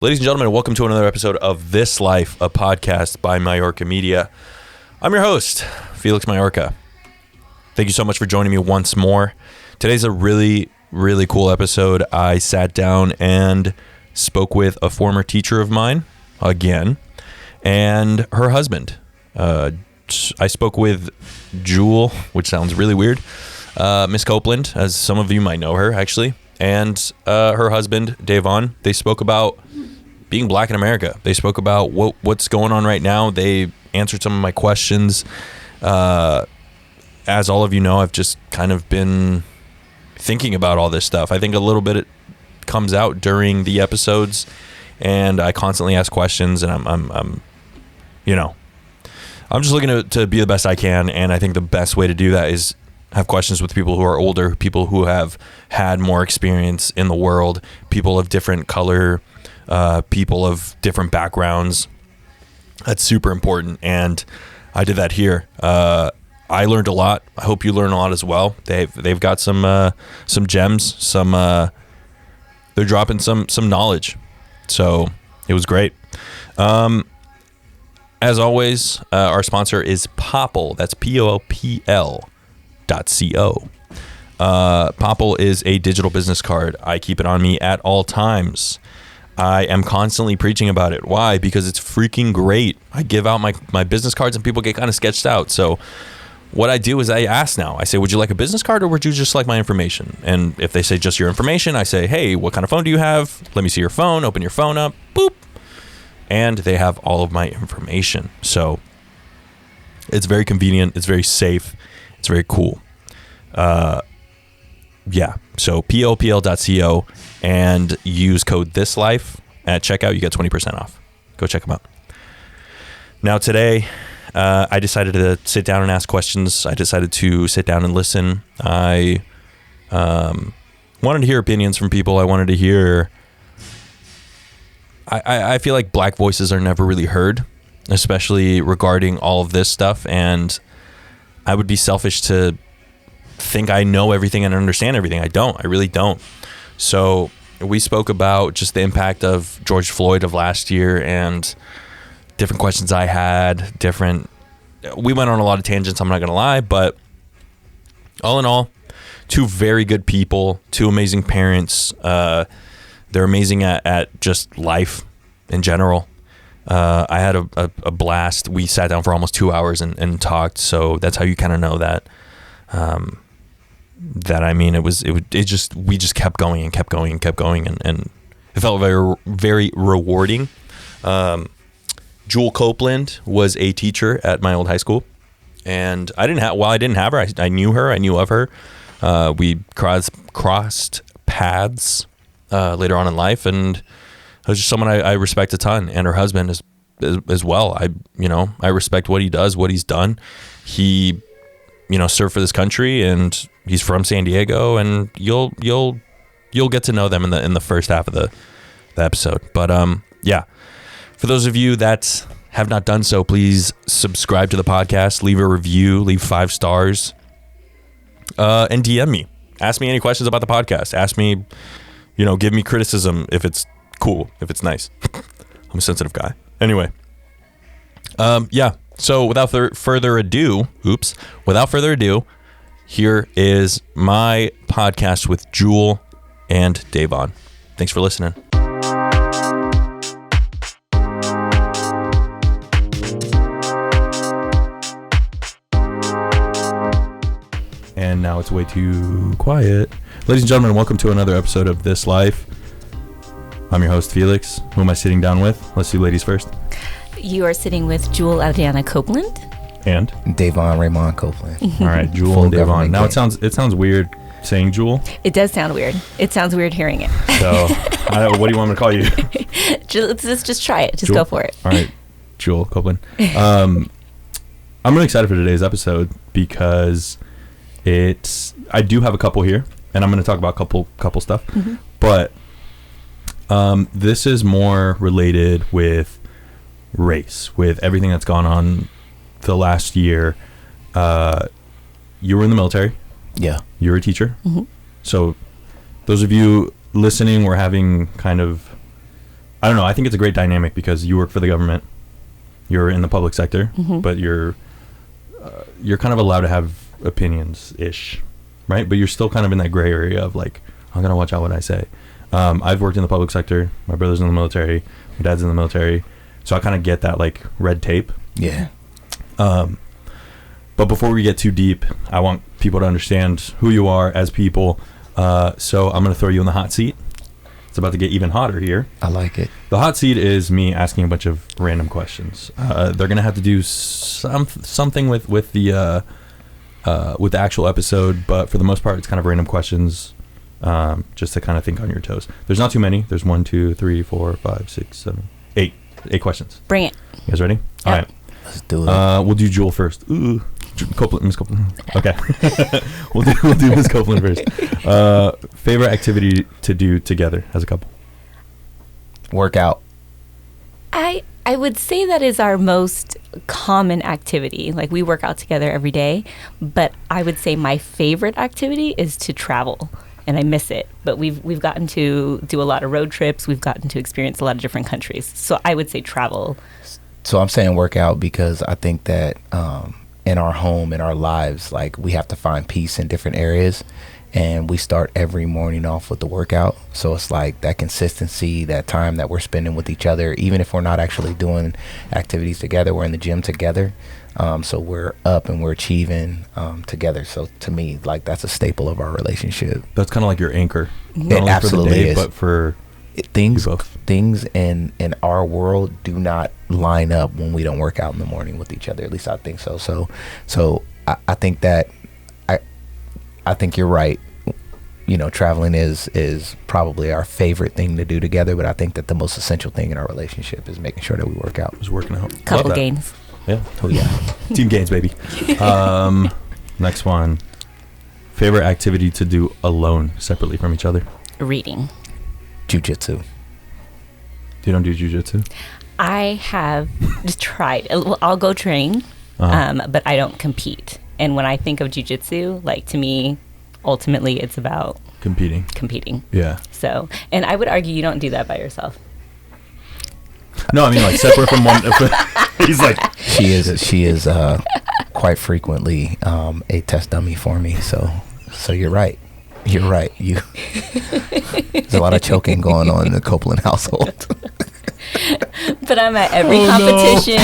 Ladies and gentlemen, welcome to another episode of This Life, a podcast by Mayorca Media. I'm your host, Felix Mayorca. Thank you so much for joining me once more. Today's a really, really cool episode. I sat down and spoke with a former teacher of mine, again, and her husband. I spoke with Juel, which sounds really weird, Miss Copeland, as some of you might know her, actually, and her husband, Davon. They spoke about being black in America. They spoke about what's going on right now. They answered some of my questions. As all of you know, I've just kind of been thinking about all this stuff. I think a little bit it comes out during the episodes, and I constantly ask questions, and I'm just looking to be the best I can. And I think the best way to do that is have questions with people who are older, people who have had more experience in the world, people of different color, people of different backgrounds. That's super important, and I did that here. I learned a lot. I hope you learn a lot as well. They've got some gems. They're dropping some knowledge. So it was great. As always, our sponsor is Popl. That's POPL.co. Popl is a digital business card. I keep it on me at all times. I am constantly preaching about it. Why? Because it's freaking great. I give out my business cards and people get kind of sketched out. So what I do is I ask now. I say, would you like a business card or would you just like my information? And if they say just your information, I say, hey, what kind of phone do you have? Let me see your phone. Open your phone up. Boop. And they have all of my information. So it's very convenient. It's very safe. It's very cool. So popl.co and use code ThisLife at checkout. You get 20% off. Go check them out. Now today, I decided to sit down and ask questions. I decided to sit down and listen. I wanted to hear opinions from people. I wanted to hear... I feel like black voices are never really heard, especially regarding all of this stuff. And I would be selfish to think I know everything and understand everything. I don't. I really don't. So we spoke about just the impact of George Floyd of last year and different questions I had, we went on a lot of tangents, I'm not going to lie, but all in all, two very good people, two amazing parents. They're amazing at just life in general. I had a blast. We sat down for almost 2 hours and talked. So that's how you kind of know that, we just kept going and kept going and kept going. And it felt very, very rewarding. Juel Copeland was a teacher at my old high school, and I didn't have her. I knew her. I knew of her. We crossed paths later on in life, and it was just someone I respect a ton. And her husband as well. I respect what he does, what he's done. He, served for this country, and he's from San Diego, and you'll get to know them in the first half of the episode. But for those of you that have not done so, please subscribe to the podcast, leave a review, leave 5 stars, and DM me. Ask me any questions about the podcast. Ask me, give me criticism if it's cool, if it's nice. I'm a sensitive guy. Anyway, so without further ado, here is my podcast with Juel and Davon. Thanks for listening. And now it's way too quiet. Ladies and gentlemen, welcome to another episode of This Life. I'm your host, Felix. Who am I sitting down with? Let's do ladies first. You are sitting with Juel Adriana Copeland. And? Davon Raymond Copeland. All right, Juel and Davon. Now it sounds weird saying Juel. It does sound weird. It sounds weird hearing it. So, what do you want me to call you? Let's just try it. Just Juel? Go for it. All right, Juel Copeland. I'm really excited for today's episode because I do have a couple here, and I'm going to talk about couple stuff. Mm-hmm. But this is more related with race, with everything that's gone on the last year. You were in the military. Yeah. You were a teacher. Mm-hmm. So those of you listening, we're having kind of I don't know. I think it's a great dynamic because you work for the government. You're in the public sector, but you're kind of allowed to have opinions-ish, right? But you're still kind of in that gray area of like, I'm going to watch out what I say. I've worked in the public sector. My brother's in the military. My dad's in the military. So I kind of get that like red tape. Yeah. But before we get too deep, I want people to understand who you are as people. So I'm going to throw you in the hot seat. It's about to get even hotter here. I like it. The hot seat is me asking a bunch of random questions. They're going to have to do something with the actual episode, but for the most part, it's kind of random questions, just to kind of think on your toes. There's not too many. There's 1, 2, 3, 4, 5, 6, 7, 8. 8 questions. Bring it. You guys ready? Yep. All right. Let's do it. We'll do Juel first. Ooh. Miss Copeland. Okay. we'll do Miss Copeland first. Favorite activity to do together as a couple? Workout. I would say that is our most common activity. Like, we work out together every day, but I would say my favorite activity is to travel, and I miss it. But we've gotten to do a lot of road trips. We've gotten to experience a lot of different countries. So I would say travel. So I'm saying workout because I think that in our home, in our lives, like, we have to find peace in different areas, and we start every morning off with the workout. So it's like that consistency, that time that we're spending with each other, even if we're not actually doing activities together, we're in the gym together. So we're up and we're achieving together. So to me, like, that's a staple of our relationship. That's kind of like your anchor. Not It only absolutely for the day, is. but for Things you both. things in our world do not line up when we don't work out in the morning with each other. At least I think so. So I think that I think you're right. You know, traveling is probably our favorite thing to do together, but I think that the most essential thing in our relationship is making sure that we work out. Just working out. Couple Love that. gains. Yeah. Oh yeah. Team gains, baby. Next one. Favorite activity to do alone, separately from each other? Reading. Jiu-jitsu. You don't do jujitsu? I have just tried. I'll go train, but I don't compete. And when I think of jiu-jitsu, like, to me, ultimately, it's about Competing. Yeah. So, and I would argue you don't do that by yourself. No, I mean, like, separate from one. He's like, She is quite frequently a test dummy for me. So you're right. You're right. There's a lot of choking going on in the Copeland household. But I'm at every competition.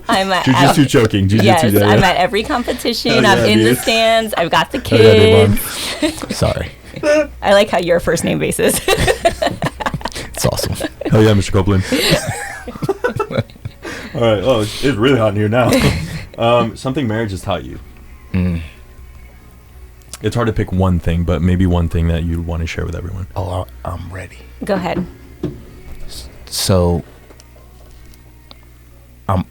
I'm at jujitsu choking. Jujitsu. Yes, yeah. I'm at every competition. Oh, yeah, I'm in the dude. stands. I've got the Oh, yeah, dude, kids. Sorry. I like how you're a first name basis. It's awesome. Hell yeah, Mr. Copeland. All right. Oh, it's really hot in here now. Something marriage has taught you. It's hard to pick one thing, but maybe one thing that you want to share with everyone. Oh, I'm ready. Go ahead. So I'm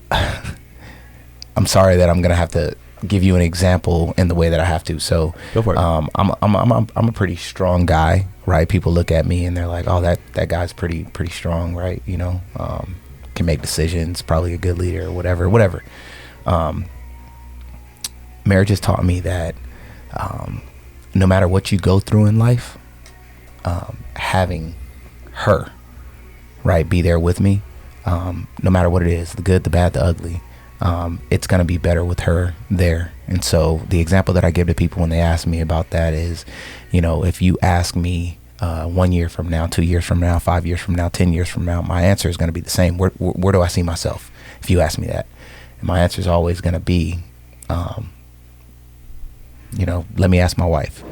sorry that I'm gonna have to give you an example in the way that I have to. So Go for it. I'm a pretty strong guy, right? People look at me and they're like, oh, that guy's pretty strong, right? You know, can make decisions, probably a good leader, or whatever. Marriage has taught me that no matter what you go through in life, having her, right, be there with me, no matter what it is, the good, the bad, the ugly, it's going to be better with her there. And so the example that I give to people when they ask me about that is, you know, if you ask me 1 year from now, 2 years from now, 5 years from now, 10 years from now, my answer is going to be the same. Where do I see myself if you ask me that? And my answer is always going to be, you know, let me ask my wife.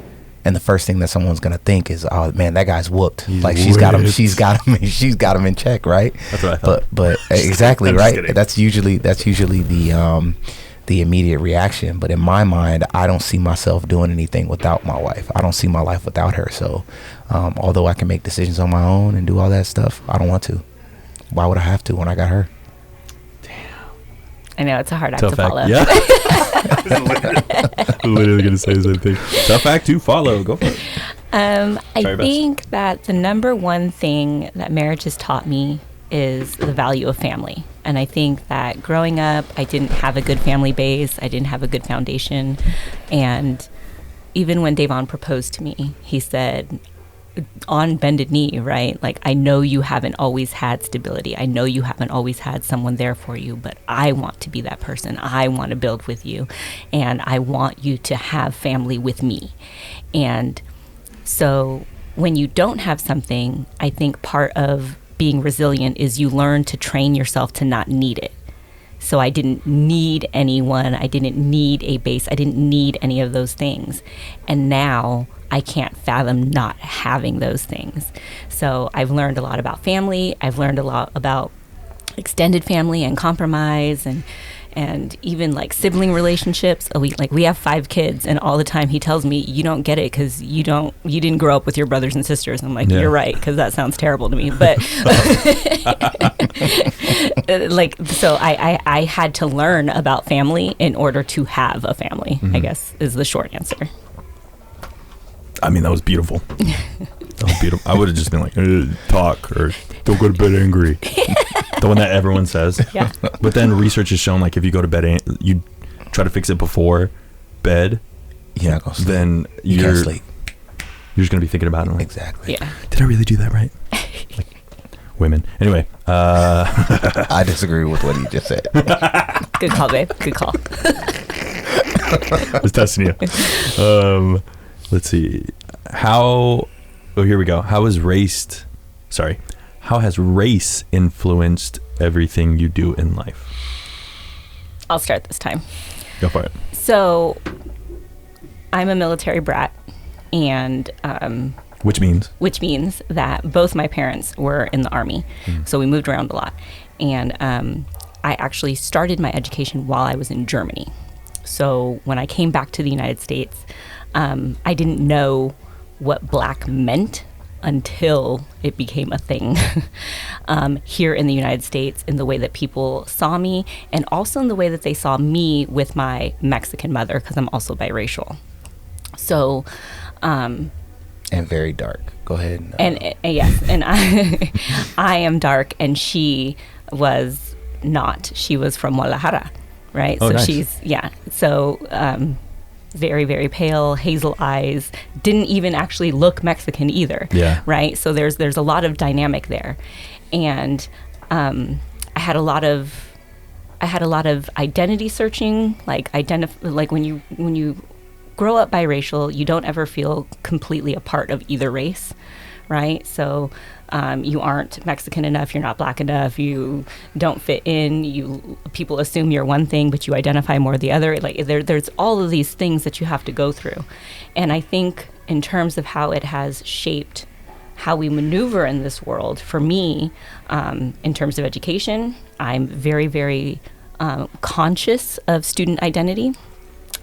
And the first thing that someone's gonna think is, "Oh man, that guy's whooped. He's like she's got him in check, right?" That's what I thought. But exactly, I'm just right. kidding. That's usually the immediate reaction. But in my mind, I don't see myself doing anything without my wife. I don't see my life without her. So, although I can make decisions on my own and do all that stuff, I don't want to. Why would I have to when I got her? I know it's a hard act Tough to follow. act. Yeah. Literally gonna say the same thing. Tough act to follow. Go for it. I Try your best. think that the number one thing that marriage has taught me is the value of family. And I think that growing up, I didn't have a good family base. I didn't have a good foundation. And even when Davon proposed to me, he said, on bended knee, right? Like, I know you haven't always had stability. I know you haven't always had someone there for you, but I want to be that person. I want to build with you, and I want you to have family with me. And so when you don't have something, I think part of being resilient is you learn to train yourself to not need it. So I didn't need anyone. I didn't need a base. I didn't need any of those things. And now I can't fathom not having those things. So I've learned a lot about family. I've learned a lot about extended family and compromise, and even like sibling relationships. We have 5 kids, and all the time he tells me, you don't get it because you didn't grow up with your brothers and sisters. I'm like, You're right, because that sounds terrible to me. But so I had to learn about family in order to have a family, I guess is the short answer. I mean, that was beautiful. That was beautiful. I would have just been like, talk, or don't go to bed angry. The one that everyone says. Yeah. But then research has shown, like, if you go to bed, you try to fix it before bed, You're not gonna sleep. then You you're can't sleep. You're just gonna be thinking about it. Like, Exactly. Yeah. did I really do that right? Like, women. Anyway. I disagree with what he just said. Good call, babe. Good call. I was testing you. Let's see. Here we go. How has race influenced everything you do in life? I'll start this time. Go for it. So I'm a military brat, and Which means that both my parents were in the Army. So we moved around a lot. And I actually started my education while I was in Germany. So when I came back to the United States, I didn't know what black meant until it became a thing here in the United States, in the way that people saw me, and also in the way that they saw me with my Mexican mother, because I'm also biracial. So And very dark. Go ahead. Yes, and I am dark, and she was not. She was from Guadalajara, right? Oh, so nice. So very, very pale, hazel eyes, didn't even actually look Mexican either. Yeah. Right? So there's a lot of dynamic there. And I had a lot of identity searching, like when you grow up biracial, you don't ever feel completely a part of either race, right? So you aren't Mexican enough, you're not black enough, you don't fit in, people assume you're one thing, but you identify more the other. Like there's all of these things that you have to go through. And I think in terms of how it has shaped how we maneuver in this world, for me, in terms of education, I'm very, very conscious of student identity.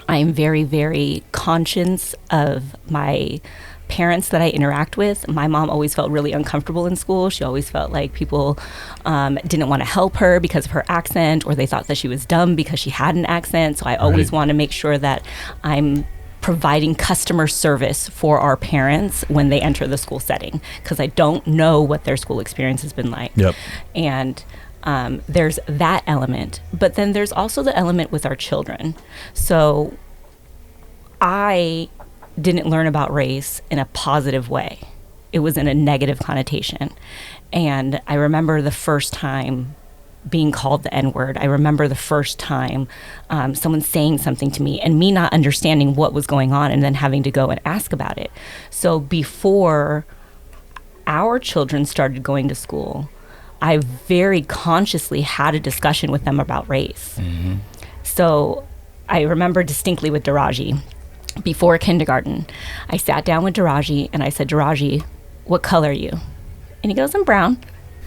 I'm very, very conscious of my parents that I interact with. My mom always felt really uncomfortable in school. She always felt like people didn't want to help her because of her accent, or they thought that she was dumb because she had an accent. So I always want to make sure that I'm providing customer service for our parents when they enter the school setting, because I don't know what their school experience has been like. Yep. And there's that element, but then there's also the element with our children. So I didn't learn about race in a positive way. It was in a negative connotation. And I remember the first time being called the N-word. I remember the first time someone saying something to me and me not understanding what was going on, and then having to go and ask about it. So before our children started going to school, I very consciously had a discussion with them about race. Mm-hmm. So I remember distinctly with Daraji, before kindergarten, I sat down with Daraji and I said, Daraji, what color are you? And he goes, I'm brown.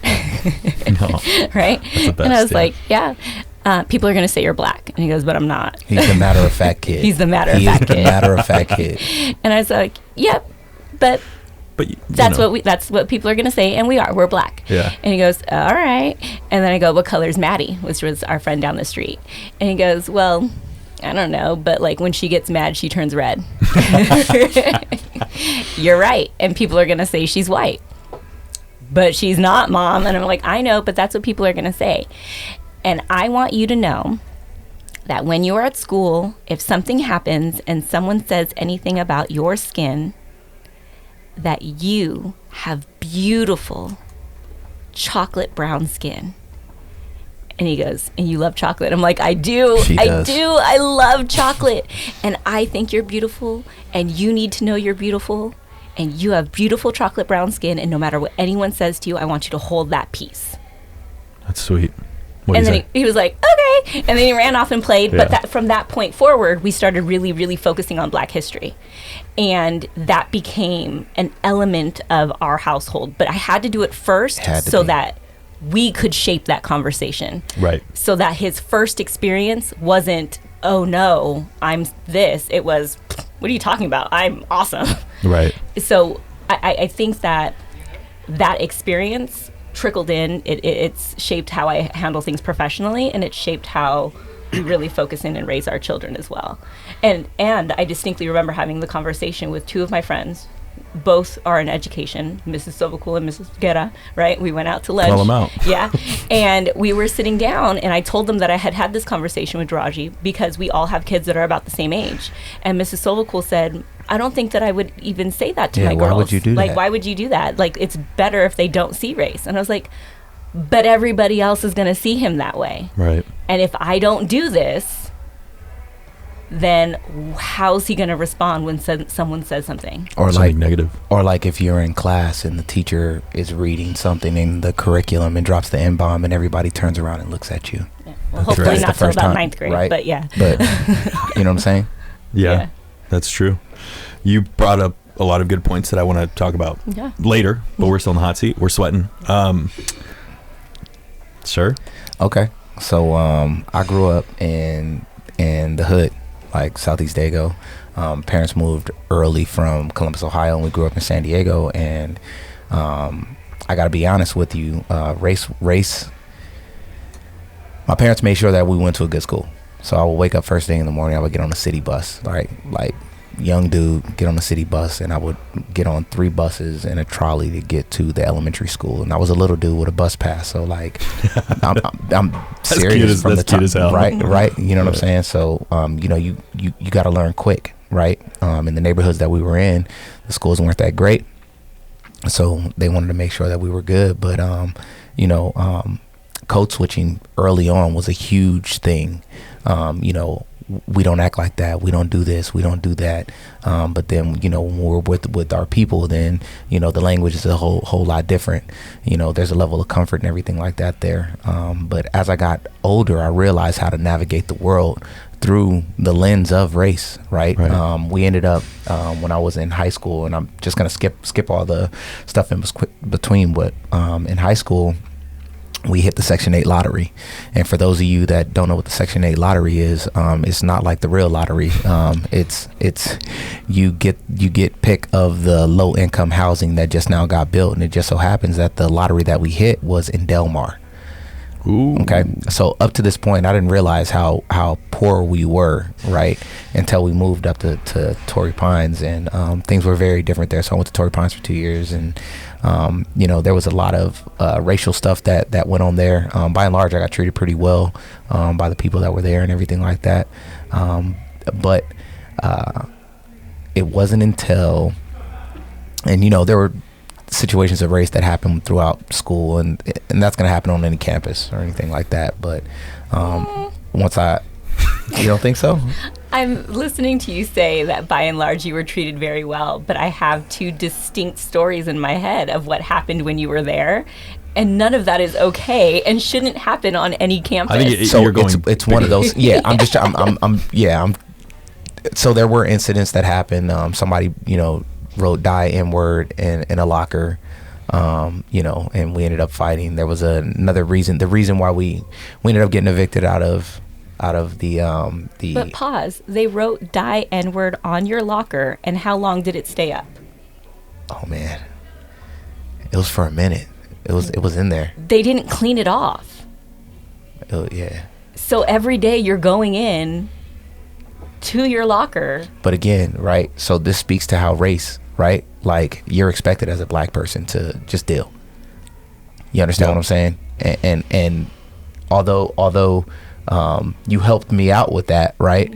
No. Right? That's the best, and I was like, yeah. People are going to say you're black. And he goes, but I'm not. He's the matter-of-fact kid. He's the matter-of-fact kid. He is the matter-of-fact kid. And I was like, yep, but that's what people are going to say, and we're black. Yeah. And he goes, all right. And then I go, what color's Maddie, which was our friend down the street? And he goes, well, I don't know, but like when she gets mad, she turns red. You're right. And people are going to say she's white. But she's not, Mom. And I'm like, I know, but that's what people are going to say. And I want you to know that when you're at school, if something happens and someone says anything about your skin, that you have beautiful chocolate brown skin. And he goes, and you love chocolate? I'm like, I do. I love chocolate. And I think you're beautiful, and you need to know you're beautiful, and you have beautiful chocolate brown skin, and no matter what anyone says to you, I want you to hold that piece. That's sweet. And then he was like, okay. And then he ran off and played. Yeah. But from that point forward, we started really, really focusing on Black history. And that became an element of our household. But I had to do it first so that we could shape that conversation. Right. So that his first experience wasn't, oh no, I'm this. It was, what are you talking about? I'm awesome. Right. So I think that experience trickled in. It's shaped how I handle things professionally, and it's shaped how we really focus in and raise our children as well. And I distinctly remember having the conversation with two of my friends. Both are in education, Mrs. Sovacool and Mrs. Guerra, right? We went out to lunch. Call them out. Yeah. And we were sitting down, and I told them that I had this conversation with Raji because we all have kids that are about the same age. And Mrs. Sovacool said, I don't think that I would even say that to my girls. Why would you do that? Like, why would you do that? Like, it's better if they don't see race. And I was like, but everybody else is going to see him that way. Right. And if I don't do this, then how's he going to respond when someone says something? Or something like negative. Or like if you're in class and the teacher is reading something in the curriculum and drops the N-bomb and everybody turns around and looks at you. Yeah. Well, hopefully right. not till about ninth grade, right? But yeah. But you know what I'm saying? Yeah, that's true. You brought up a lot of good points that I want to talk about later, but we're still in the hot seat. We're sweating. Sir? Okay. So I grew up in the hood, like Southeast Dago. Parents moved early from Columbus, Ohio, and we grew up in San Diego. And I got to be honest with you, race. My parents made sure that we went to a good school. So I would wake up first thing in the morning. I would get on a city bus, right? Like young dude, get on a city bus, and I would get on 3 buses and a trolley to get to the elementary school. And I was a little dude with a bus pass, so like I'm serious from the top, right? You know what I'm saying? So you know, you got to learn quick, right? In the neighborhoods that we were in, the schools weren't that great, so they wanted to make sure that we were good. But you know, code switching early on was a huge thing. You know, we don't act like that. We don't do this. We don't do that. But then, you know, when we're with our people, then, you know, the language is a whole lot different. You know, there's a level of comfort and everything like that there. But as I got older, I realized how to navigate the world through the lens of race, right? We ended up, when I was in high school, and I'm just going to skip all the stuff in between, but in high school, we hit the Section 8 lottery. And for those of you that don't know what the Section 8 lottery is, it's not like the real lottery. It's you get pick of the low income housing that just now got built, and it just so happens that the lottery that we hit was in Del Mar. Ooh. Okay, so up to this point, I didn't realize how poor we were, right, until we moved up to Torrey Pines, and things were very different there. So I went to Torrey Pines for 2 years, and you know, there was a lot of racial stuff that went on there. By and large, I got treated pretty well by the people that were there and everything like that. But it wasn't until, and you know, there were situations of race that happen throughout school, and that's going to happen on any campus or anything like that. But once you don't think so? I'm listening to you say that by and large you were treated very well, but I have 2 distinct stories in my head of what happened when you were there, and none of that is okay and shouldn't happen on any campus. I think it's one of those. Yeah, so there were incidents that happened. Somebody, you know, wrote "die N-word" in a locker, you know, and we ended up fighting. There was another reason. The reason why we ended up getting evicted out of the But pause. They wrote "die N-word" on your locker, and how long did it stay up? Oh man, it was for a minute. It was in there. They didn't clean it off. Oh yeah. So every day you're going in to your locker. But again, right? So this speaks to how race, right? Like, you're expected as a black person to just deal. You understand what I'm saying? And although you helped me out with that, right?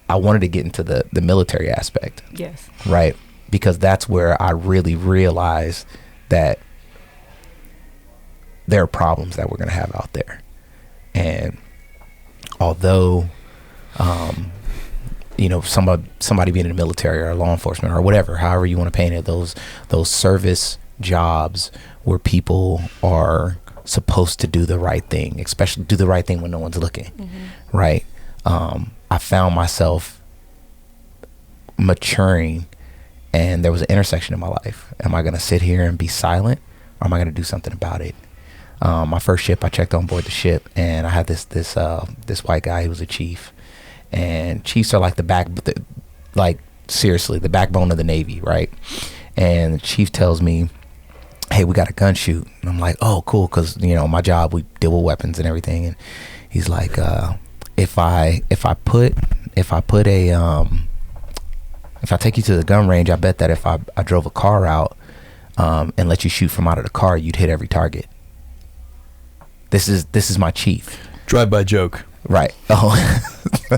I wanted to get into the military aspect. Yes. Right. because that's where I really realized that there are problems that we're going to have out there. And although, you know, somebody being in the military or law enforcement or whatever, however you want to paint it, those service jobs where people are supposed to do the right thing, especially do the right thing when no one's looking, right? I found myself maturing, and there was an intersection in my life. Am I going to sit here and be silent, or am I going to do something about it? My first ship, I checked on board the ship, and I had this white guy who was a chief, and chiefs are like seriously, the backbone of the Navy, right? And the chief tells me, hey, we got a gun shoot. And I'm like, oh, cool, because, you know, my job, we deal with weapons and everything. And he's like, if I take you to the gun range, I bet that if I drove a car out and let you shoot from out of the car, you'd hit every target. This is my chief. Drive-by joke. Right. Oh. For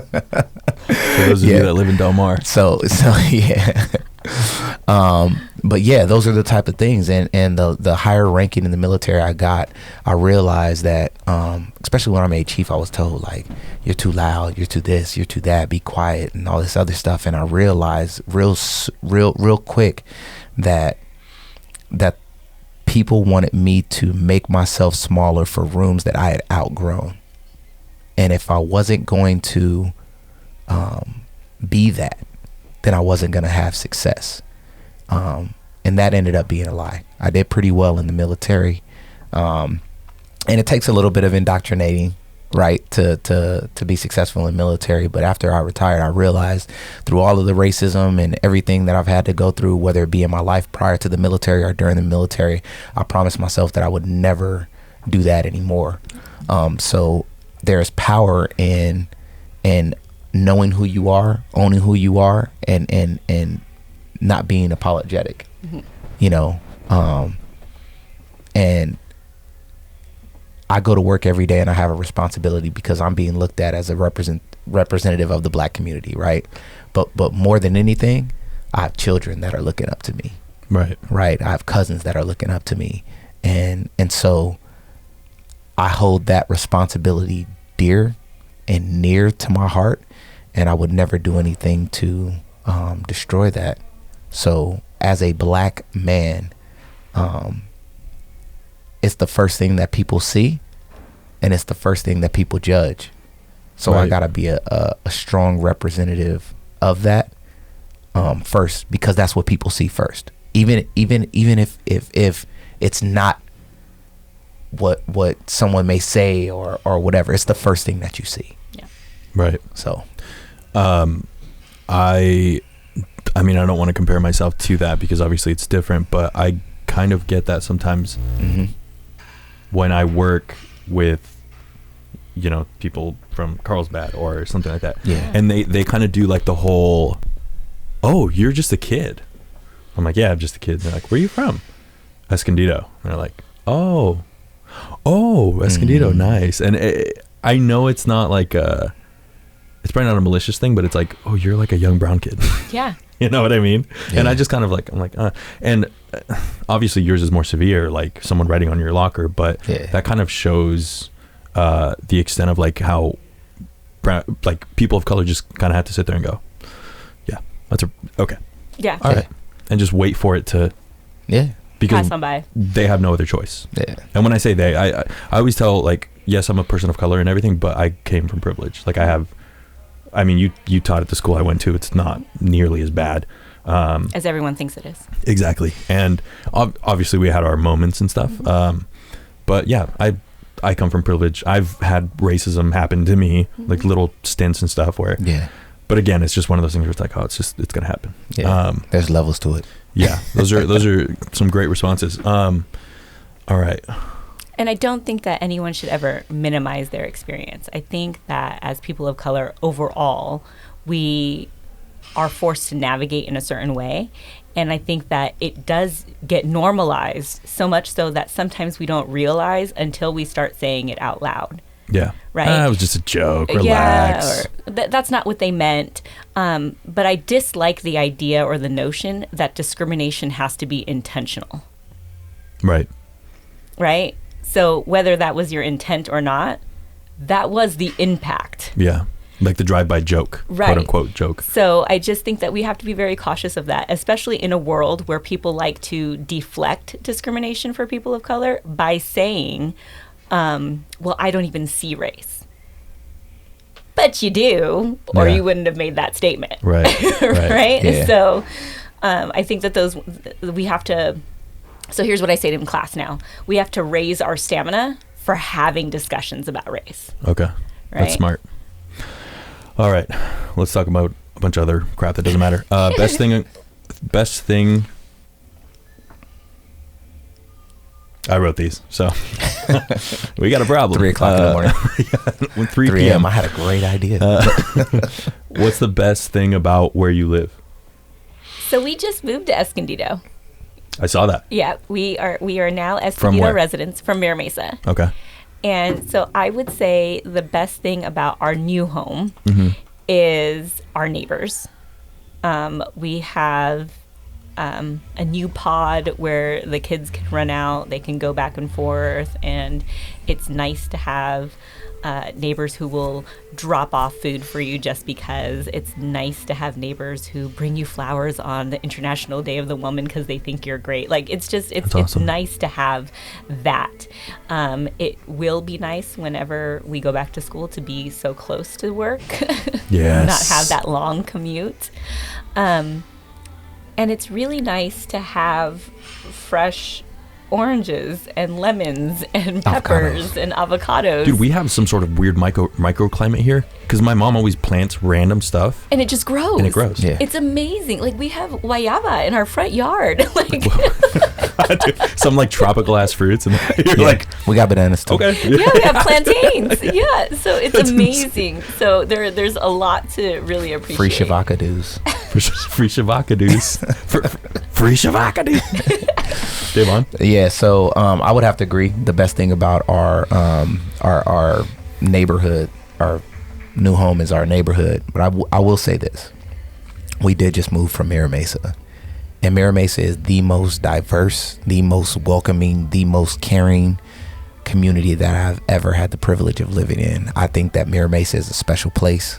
those of you that live in Del Mar. So yeah. But yeah, those are the type of things, and the higher ranking in the military I got, I realized that, especially when I made chief, I was told, like, you're too loud, you're too this, you're too that, be quiet, and all this other stuff. And I realized real quick that people wanted me to make myself smaller for rooms that I had outgrown. And if I wasn't going to be that, then I wasn't going to have success. And that ended up being a lie. I did pretty well in the military. And it takes a little bit of indoctrinating, right, to be successful in the military. But after I retired, I realized through all of the racism and everything that I've had to go through, whether it be in my life prior to the military or during the military, I promised myself that I would never do that anymore. So there's power in knowing who you are, owning who you are, and not being apologetic, you know. And I go to work every day, and I have a responsibility because I'm being looked at as a representative of the black community, right? But more than anything, I have children that are looking up to me, right? I have cousins that are looking up to me, and so I hold that responsibility dear and near to my heart, and I would never do anything to destroy that. So as a black man, it's the first thing that people see, and it's the first thing that people judge. So I gotta be a strong representative of that first, because that's what people see first. Even if it's not what someone may say or whatever, it's the first thing that you see. Yeah. Right. So I mean, I don't want to compare myself to that because obviously it's different, but I kind of get that sometimes when I work with, you know, people from Carlsbad or something like that. Yeah. And they kind of do like the whole, oh, you're just a kid. I'm like, yeah, I'm just a kid. And they're like, where are you from? Escondido. And they're like, oh, Escondido, nice. And I know it's not like it's probably not a malicious thing, but it's like, oh, you're like a young brown kid. Yeah. You know what I mean? Yeah. And I just kind of like, I'm like, and obviously yours is more severe, like someone writing on your locker, but that kind of shows the extent of like how like people of color just kind of have to sit there and go, yeah, okay. Yeah. All right. And just wait for it to, because pass on by. They have no other choice. Yeah. And when I say they, I always tell, like, yes, I'm a person of color and everything, but I came from privilege. Like I mean, you taught at the school I went to. It's not nearly as bad. As everyone thinks it is. Exactly. And obviously we had our moments and stuff. But yeah, I come from privilege. I've had racism happen to me, like little stints and stuff where, but again, it's just one of those things where it's like, oh, it's going to happen. Yeah. There's levels to it. Yeah. Those are some great responses. All right. And I don't think that anyone should ever minimize their experience. I think that as people of color overall, we are forced to navigate in a certain way. And I think that it does get normalized, so much so that sometimes we don't realize until we start saying it out loud. Yeah. Right? It was just a joke. Relax. Yeah, or that's not what they meant. But I dislike the idea or the notion that discrimination has to be intentional. Right. Right? So whether that was your intent or not, that was the impact. Yeah. Like the drive-by joke, Right. quote unquote joke. So I just think that we have to be very cautious of that, especially in a world where people like to deflect discrimination for people of color by saying, well, I don't even see race. But you do, or Yeah. you wouldn't have made that statement. Right. Right? Yeah. So I think that we have to, so here's what I say to in class now. We have to raise our stamina for having discussions about race. Okay. That's Right. smart. All right. Let's talk about a bunch of other crap that doesn't matter. Best thing. I wrote these, so we got a problem. 3 o'clock in the morning. 3 3 p.m. a.m. I had a great idea. What's the best thing about where you live? So we just moved to Escondido. I saw that. Yeah, we are now From Escondido where? residents from Mira Mesa. Okay. And so I would say the best thing about our new home is our neighbors. We have a new pod where the kids can run out, they can go back and forth, and it's nice to have neighbors who will drop off food for you just because. It's nice to have neighbors who bring you flowers on the International Day of the Woman because they think you're great. Like, it's awesome. nice to have that. It will be nice whenever we go back to school to be so close to work. Yes. Not have that long commute. And it's really nice to have fresh oranges and lemons and peppers and avocados. Dude, we have some sort of weird microclimate here because my mom always plants random stuff. And it just grows. And it grows. Yeah. It's amazing. Like, we have guayaba in our front yard. Like, Some like tropical ass fruits, and you're Yeah. like, we got bananas too. okay. yeah, we have plantains. Yeah, so it's amazing. So there's a lot to really appreciate. Free shavaka dues. Free shavakadoos. Free shavakadoos. Davon? Yeah, so I would have to agree. The best thing about our neighborhood, our new home, is our neighborhood. But I will say this: we did just move from Mira Mesa, and Mira Mesa is the most diverse, the most welcoming, the most caring community that I've ever had the privilege of living in. I think that Mira Mesa is a special place.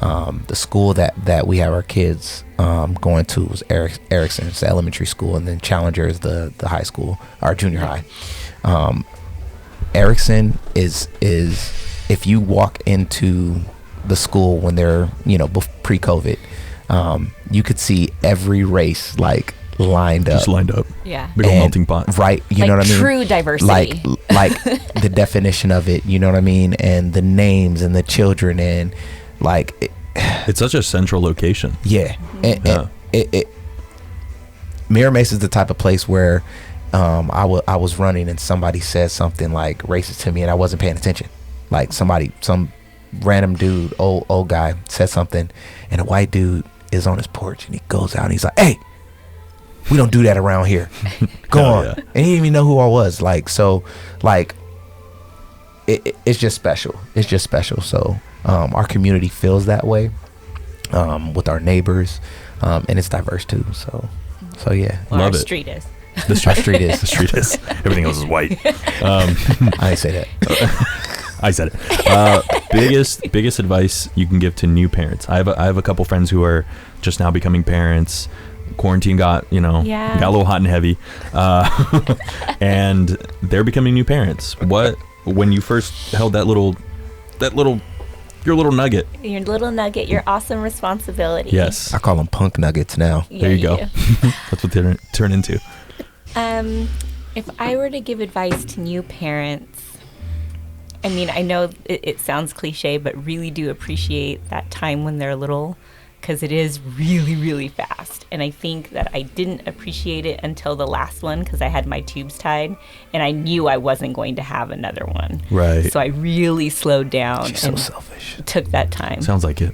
The school that we have our kids going to was Erickson. It's the elementary school, and then Challenger is the high school, our junior high. Erickson is if you walk into the school when they're pre-COVID, you could see every race like lined up. Just lined up. Yeah. Big old And- melting pot. Right, you Like know what I mean? true diversity. Like the definition of it, you know what I mean? And the names and the children, and like It's such a central location. yeah. And Yeah. it Mira Mesa is the type of place where I was running and somebody said something like racist to me and I wasn't paying attention. Like some random dude, old guy, said something, and a white dude is on his porch and he goes out and he's like, "Hey, we don't do that around here. Go Hell on." yeah. And he didn't even know who I was. It's just special. It's just special. So our community feels that way with our neighbors, and it's diverse too. So yeah. Well, Love our it. street is. The street is. The street is. Everything else is white. I didn't say that. I said it. Biggest advice you can give to new parents. I have a couple friends who are just now becoming parents. Quarantine got got a little hot and heavy, and they're becoming new parents. When you first held your little nugget? Your little nugget, your awesome responsibility. Yes, I call them punk nuggets now. Yeah, there you go. do. That's what they turn into. If I were to give advice to new parents, I mean, I know it sounds cliche, but really do appreciate that time when they're little, because it is really, really fast. And I think that I didn't appreciate it until the last one, because I had my tubes tied and I knew I wasn't going to have another one. Right. So I really slowed down She's so and selfish. took that time. Sounds like it.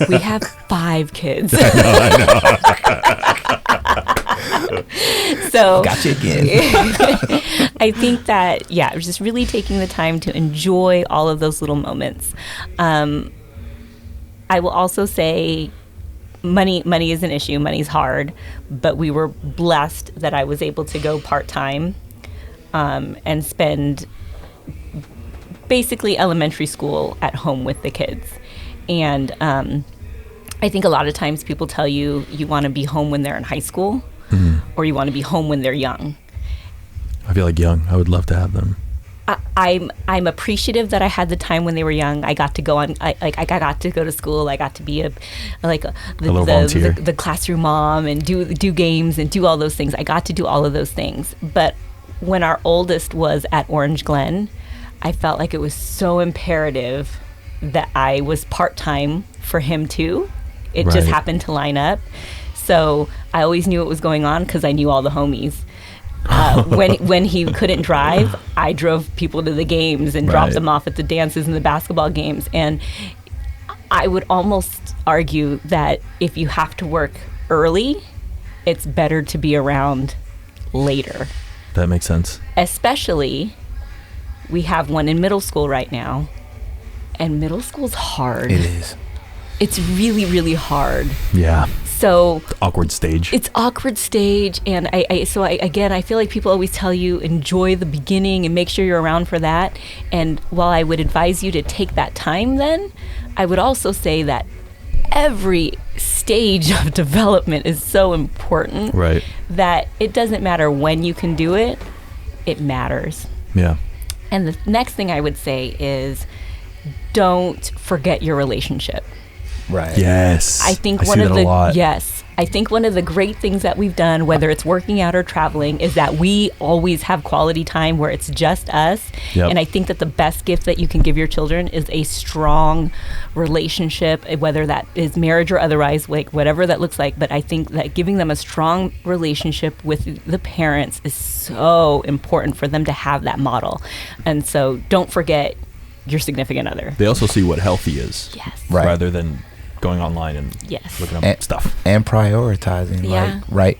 We have 5 kids. So got you again. I think that, yeah, just really taking the time to enjoy all of those little moments. I will also say money is an issue. Money's hard, but we were blessed that I was able to go part-time and spend basically elementary school at home with the kids. And I think a lot of times people tell you want to be home when they're in high school, or you want to be home when they're young. I feel like young. I would love to have them. I'm appreciative that I had the time when they were young. I got to go on. I got to go to school. I got to be the classroom mom and do games and do all those things. I got to do all of those things. But when our oldest was at Orange Glen, I felt like it was so imperative that I was part-time for him too. It just happened to line up. So I always knew what was going on because I knew all the homies. When he couldn't drive, I drove people to the games and dropped them off at the dances and the basketball games. And I would almost argue that if you have to work early, it's better to be around later. That makes sense. Especially, we have one in middle school right now, and middle school's hard. It is. It's really, really hard. Yeah. So awkward stage. It's awkward stage, and I feel like people always tell you enjoy the beginning and make sure you're around for that. And while I would advise you to take that time, then I would also say that every stage of development is so important, right? That it doesn't matter when you can do it; it matters. Yeah. And the next thing I would say is, don't forget your relationship. Right. Yes. I think I think one of the great things that we've done, whether it's working out or traveling, is that we always have quality time where it's just us. Yep. And I think that the best gift that you can give your children is a strong relationship, whether that is marriage or otherwise, like whatever that looks like. But I think that giving them a strong relationship with the parents is so important for them to have that model. And so don't forget your significant other. They also see what healthy is. Yes. Right. Rather than going online and looking up stuff. And prioritizing, right?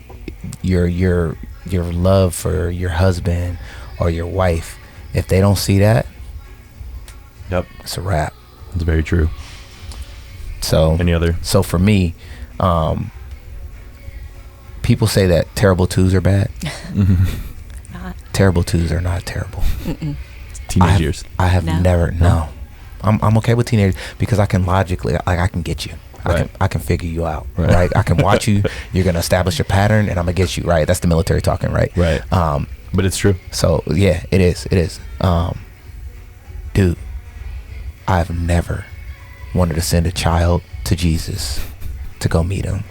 Your love for your husband or your wife. If they don't see that, yep, it's a wrap. That's very true. So any other? So for me, people say that terrible twos are bad. Not. Terrible twos are not terrible. Teenage years. I have never. No. I'm okay with teenagers because I can logically, I can get you. I can figure you out, right? I can watch you. You're gonna establish a pattern, and I'm gonna get you, right? That's the military talking, right? Right. But it's true. So yeah, it is. Dude, I've never wanted to send a child to Jesus to go meet him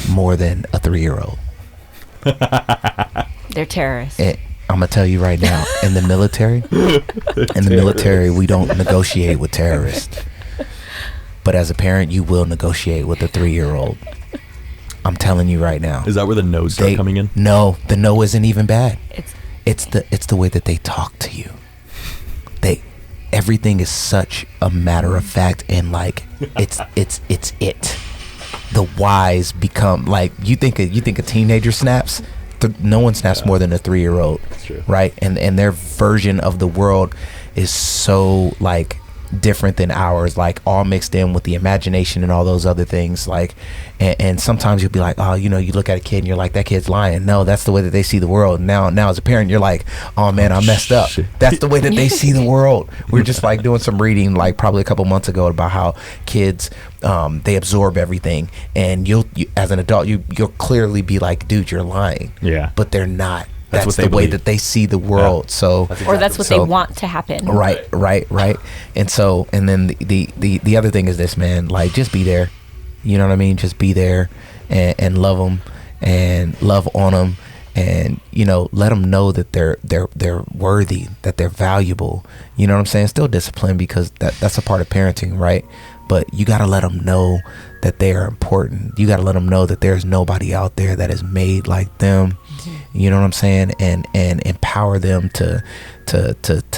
more than a 3-year-old. They're terrorists. I'm gonna tell you right now, in the military, we don't negotiate with terrorists. But as a parent, you will negotiate with a 3-year-old. I'm telling you right now. Is that where the no's start coming in? No, the no isn't even bad. It's the way that they talk to you. Everything is such a matter of fact, and like it's it. The whys become like you think a teenager snaps. No one snaps more than a 3-year-old, right? And their version of the world is so like different than ours, like all mixed in with the imagination and all those other things. Like, and sometimes you'll be like, oh, you look at a kid and you're like, that kid's lying. No, that's the way that they see the world. Now as a parent, you're like, oh man, I messed up. That's the way that they see the world. We're just like doing some reading, like probably a couple months ago, about how kids, they absorb everything, and you as an adult, you'll clearly be like, dude, you're lying. Yeah. But they're not. That's the way believe. that they see the world. Yeah. So, that's what they want to happen. Right. And then the other thing is this, man. Like, just be there. You know what I mean? Just be there and love them and love on them, and let them know that they're worthy, that they're valuable. You know what I'm saying? Still discipline, because that's a part of parenting, right? But you got to let them know that they are important. You got to let them know that there's nobody out there that is made like them. You know what I'm saying? And empower them to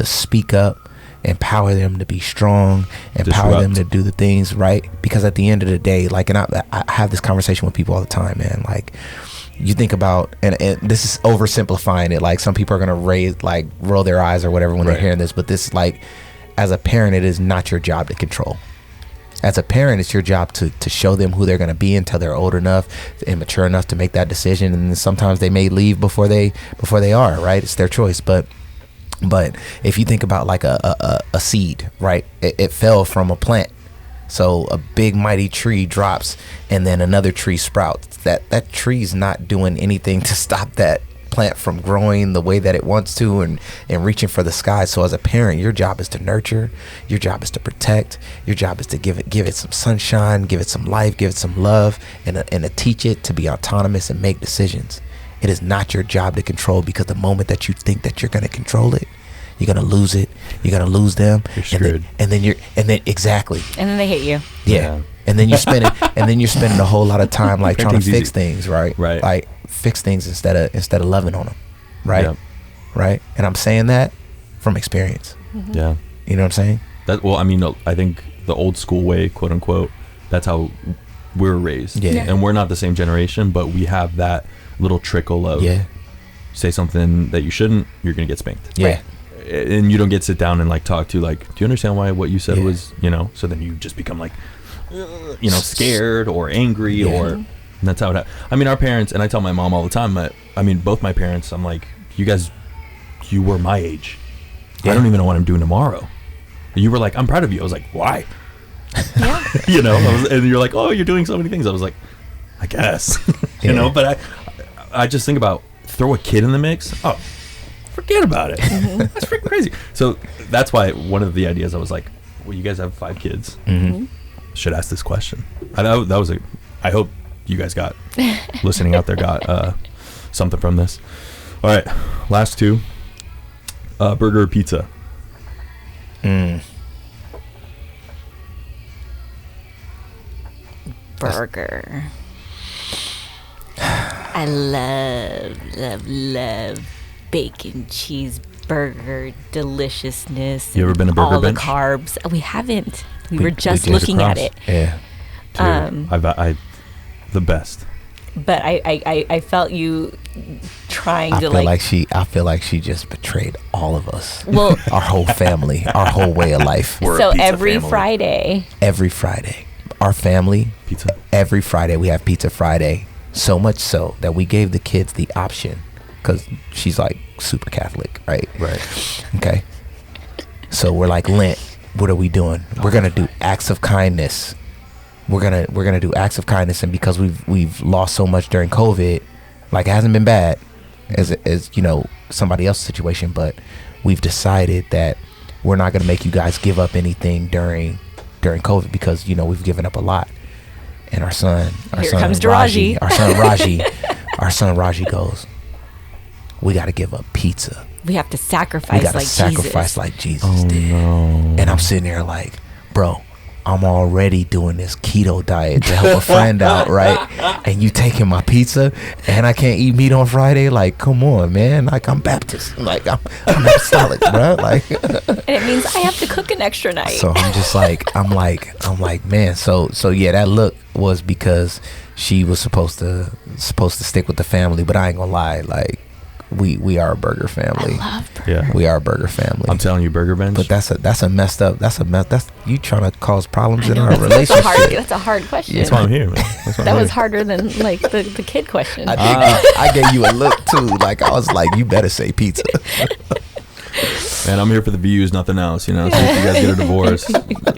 speak up, empower them to be strong, empower them to do the things right. Because at the end of the day, like, and I have this conversation with people all the time, man. Like, you think about, and this is oversimplifying it, like some people are gonna roll their eyes or whatever when they're hearing this, but this, like, as a parent, it is not your job to control. As a parent, it's your job to show them who they're going to be until they're old enough and mature enough to make that decision. And sometimes they may leave before they are, right? It's their choice. But if you think about like a seed, right? It fell from a plant. So a big mighty tree drops and then another tree sprouts. That tree's not doing anything to stop that plant from growing the way that it wants to and reaching for the sky. So as a parent, your job is to nurture, your job is to protect, your job is to give it some sunshine, give it some life, give it some love, and to teach it to be autonomous and make decisions. It is not your job to control, because the moment that you think that you're going to control it, you're going to lose it, you're going to lose them, you're screwed. And then exactly, and then they hate you. yeah. And then you're spending a whole lot of time like trying to fix things, right? Right. Like fix things instead of loving on them, right? Yep. Right. And I'm saying that from experience. Mm-hmm. Yeah. You know what I'm saying? Well, I mean, I think the old school way, quote unquote, that's how we're raised. Yeah. And we're not the same generation, but we have that little trickle of say something that you shouldn't, you're gonna get spanked. Yeah. Right. And you don't get sit down and like talk to, like, do you understand why what you said was, so then you just become like, scared or angry or, and that's how it I mean, our parents, and I tell my mom all the time, both my parents, I'm like, you were my age. I don't even know what I'm doing tomorrow. You were like, I'm proud of you. I was like, why? Yeah. And you're like, oh, you're doing so many things. I was like, I guess, but I just think about, throw a kid in the mix. Oh, forget about it. That's freaking crazy. So that's why one of the ideas I was like, well, you guys have 5 kids. Mm-hmm. Should ask this question. I hope you guys listening out there got something from this. All right, last 2. Burger or pizza? Burger. I love bacon cheeseburger deliciousness. You ever been a burger all bench? The carbs. We haven't. We were just looking at it. Yeah. Dude, I the best. But I felt you trying to I feel like she just betrayed all of us. Well, our whole family, our whole way of life. So every Friday, our family, pizza. Every Friday we have Pizza Friday. So much so that we gave the kids the option, because she's like super Catholic, right? Right. Okay. So we're like, Lent, what are we doing? We're gonna do acts of kindness. We're gonna do acts of kindness, and because we've lost so much during COVID, like, it hasn't been bad as somebody else's situation, but we've decided that we're not gonna make you guys give up anything during COVID, because we've given up a lot. And our son Raji goes, we got to give up pizza. we have to sacrifice like Jesus did. No. And I'm sitting there like, bro, I'm already doing this keto diet to help a friend out, right? And you taking my pizza and I can't eat meat on Friday? Like, come on, man. Like, I'm Baptist. Like, I'm apostolic, bro. Like, and it means I have to cook an extra night. So I'm just like, I'm like, man. So yeah, that look was because she was supposed to stick with the family, but I ain't gonna lie, like, we are a burger family. I love burger. Yeah, we are a burger family. I'm telling you, burger bench. But that's a messed up. That's you trying to cause problems in our relationship. That's a hard question. That's why I'm here, man. That was harder than like the kid question. I gave you a look too. Like, I was like, you better say pizza. Man, I'm here for the views, nothing else. So if you guys get a divorce,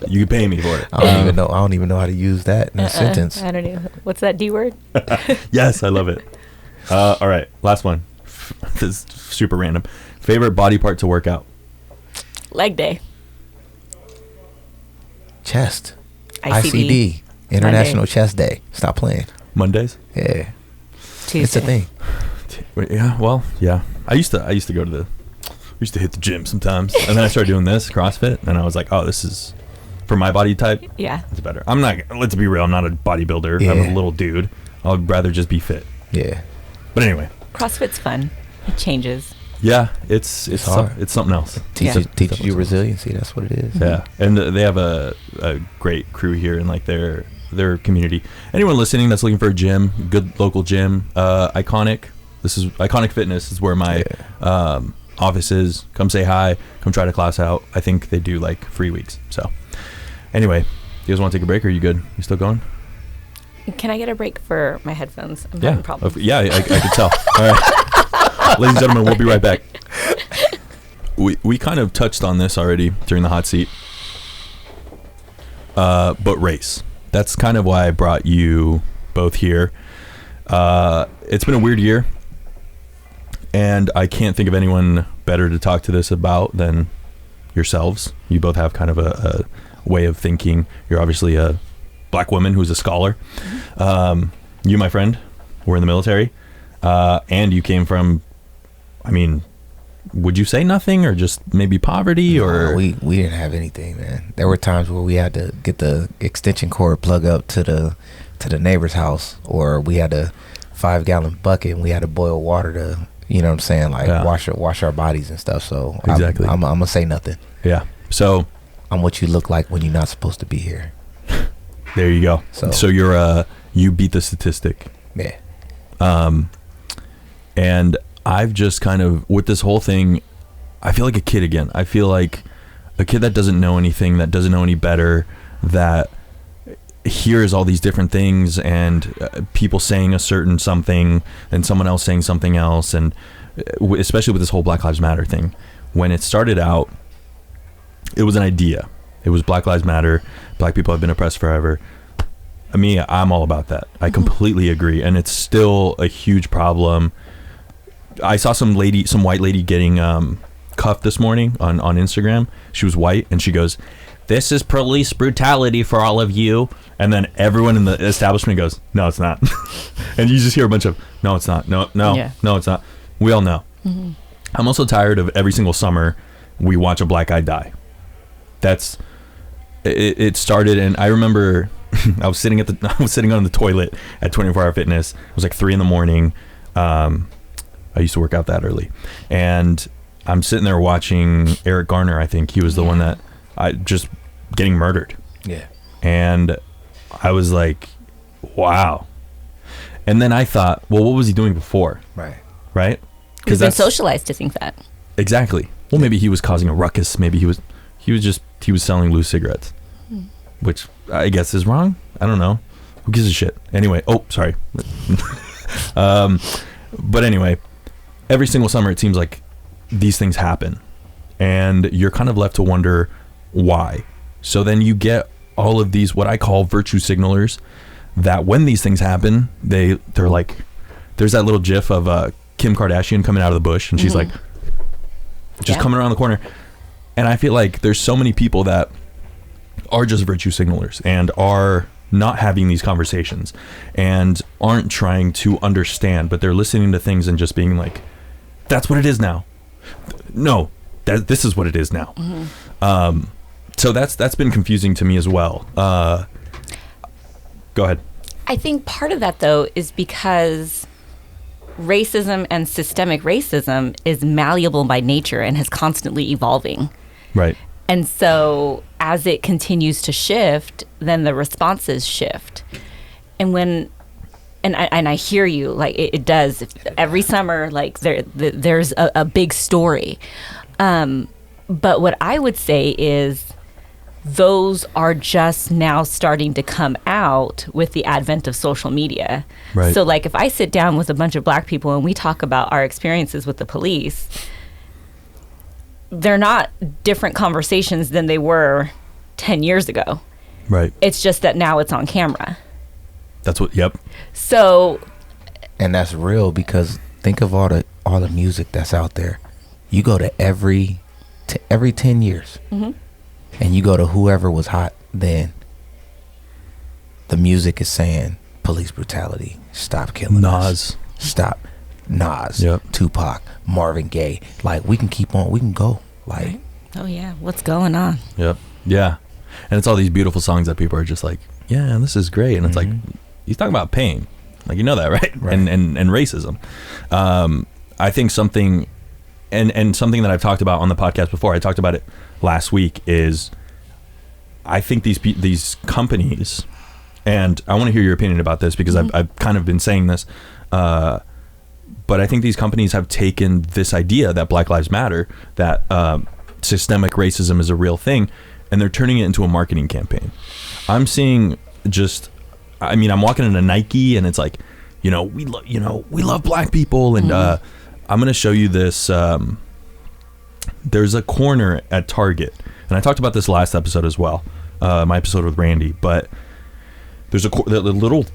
you can pay me for it. I don't even know how to use that in a sentence. I don't know. What's that D word? Yes, I love it. All right, last one. This is super random. Favorite body part to work out? Leg day. Chest. ICD. International Monday. Chest Day. Stop playing. Mondays? Yeah. Tuesday. It's a thing. Yeah, well, yeah. I used to go to we used to hit the gym sometimes, and then I started doing this CrossFit, and I was like, oh, this is for my body type. Yeah, it's better. I'm not. Let's be real. I'm not a bodybuilder. Yeah. I'm a little dude. I'd rather just be fit. Yeah. But anyway, CrossFit's fun. It changes. Yeah, it's hard. It's something else. Teaches you resiliency. That's what it is. Yeah, and they have a great crew here, and like they're their community. Anyone listening that's looking for a gym, good local gym, Iconic. This is Iconic Fitness is where my office is. Come say hi. Come try the class out. I think they do like free weeks. So anyway, you guys want to take a break or are you good? You still going? Can I get a break for my headphones? I'm having problems. Yeah, I could tell. All right. Ladies and gentlemen, we'll be right back. We kind of touched on this already during the hot seat. But race. That's kind of why I brought you both here. It's been a weird year. And I can't think of anyone better to talk to this about than yourselves. You both have kind of a way of thinking. You're obviously a black woman who's a scholar. You, my friend, were in the military. And you came from, I mean, would you say nothing or just maybe poverty or? We didn't have anything, man. There were times where we had to get the extension cord plug up to the neighbor's house, or we had a 5-gallon bucket and we had to boil water to, you know what I'm saying, like wash our bodies and stuff. So exactly. I'm gonna say nothing. Yeah. So I'm what you look like when you're not supposed to be here. There you go. So you're you beat the statistic. Yeah. And I've just kind of, with this whole thing, I feel like a kid again. I feel like a kid that doesn't know anything, that doesn't know any better, that hears all these different things and people saying a certain something and someone else saying something else. And especially with this whole Black Lives Matter thing, when it started out, it was an idea. It was Black Lives Matter. Black people have been oppressed forever. I'm all about that. I completely agree. And it's still a huge problem. I saw some white lady getting cuffed this morning on Instagram. She was white and she goes, "This is police brutality for all of you." And then everyone in the establishment goes, "No, it's not." And you just hear a bunch of, "No, it's not. No, it's not." We all know. Mm-hmm. I'm also tired of every single summer we watch a black guy die. That's it started, and I remember I was sitting on the toilet at 24 Hour Fitness. It was like 3 a.m. I used to work out that early, and I'm sitting there watching Eric Garner. I think he was the one that I just getting murdered. Yeah. And I was like, wow. And then I thought, well, what was he doing before? Right. Because been socialized to think that. Exactly. Well, maybe he was causing a ruckus. Maybe he was selling loose cigarettes, which I guess is wrong. I don't know. Who gives a shit? Anyway. Oh, sorry. But anyway, every single summer it seems like these things happen, and you're kind of left to wonder why. So then you get all of these, what I call virtue signalers, that when these things happen, they're like, there's that little gif of Kim Kardashian coming out of the bush, and she's like, just coming around the corner. And I feel like there's so many people that are just virtue signalers and are not having these conversations and aren't trying to understand, but they're listening to things and just being like, that's what it is now. No, this is what it is now. Mm-hmm. So that's been confusing to me as well. Go ahead. I think part of that, though, is because racism and systemic racism is malleable by nature and is constantly evolving. Right. And so as it continues to shift, then the responses shift. And I hear you, like it does. Every summer, like there's a big story. But what I would say is those are just now starting to come out with the advent of social media. Right. So like if I sit down with a bunch of black people and we talk about our experiences with the police, they're not different conversations than they were 10 years ago. Right. It's just that now it's on camera. That's what, yep. So. And that's real, because think of all the music that's out there. You go to every 10 years. Mm-hmm. And you go to whoever was hot then, the music is saying police brutality, stop killing us. Stop. Nas, yep. Tupac, Marvin Gaye. Like, we can keep on, we can go. Like, right. Oh yeah, what's going on? Yep. Yeah. And it's all these beautiful songs that people are just like, yeah, this is great. And it's like, he's talking about pain. Like, you know that, right? And racism. I think something, and something that I've talked about on the podcast before, I talked about it last week, is I think these companies And I want to hear your opinion about this because I've kind of been saying this. But I think these companies have taken this idea that Black Lives Matter, that systemic racism is a real thing, and they're turning it into a marketing campaign. I'm seeing I'm walking into Nike and it's like, we love black people. And I'm going to show you this. There's a corner at Target. And I talked about this last episode as well, my episode with Randy. But there's the little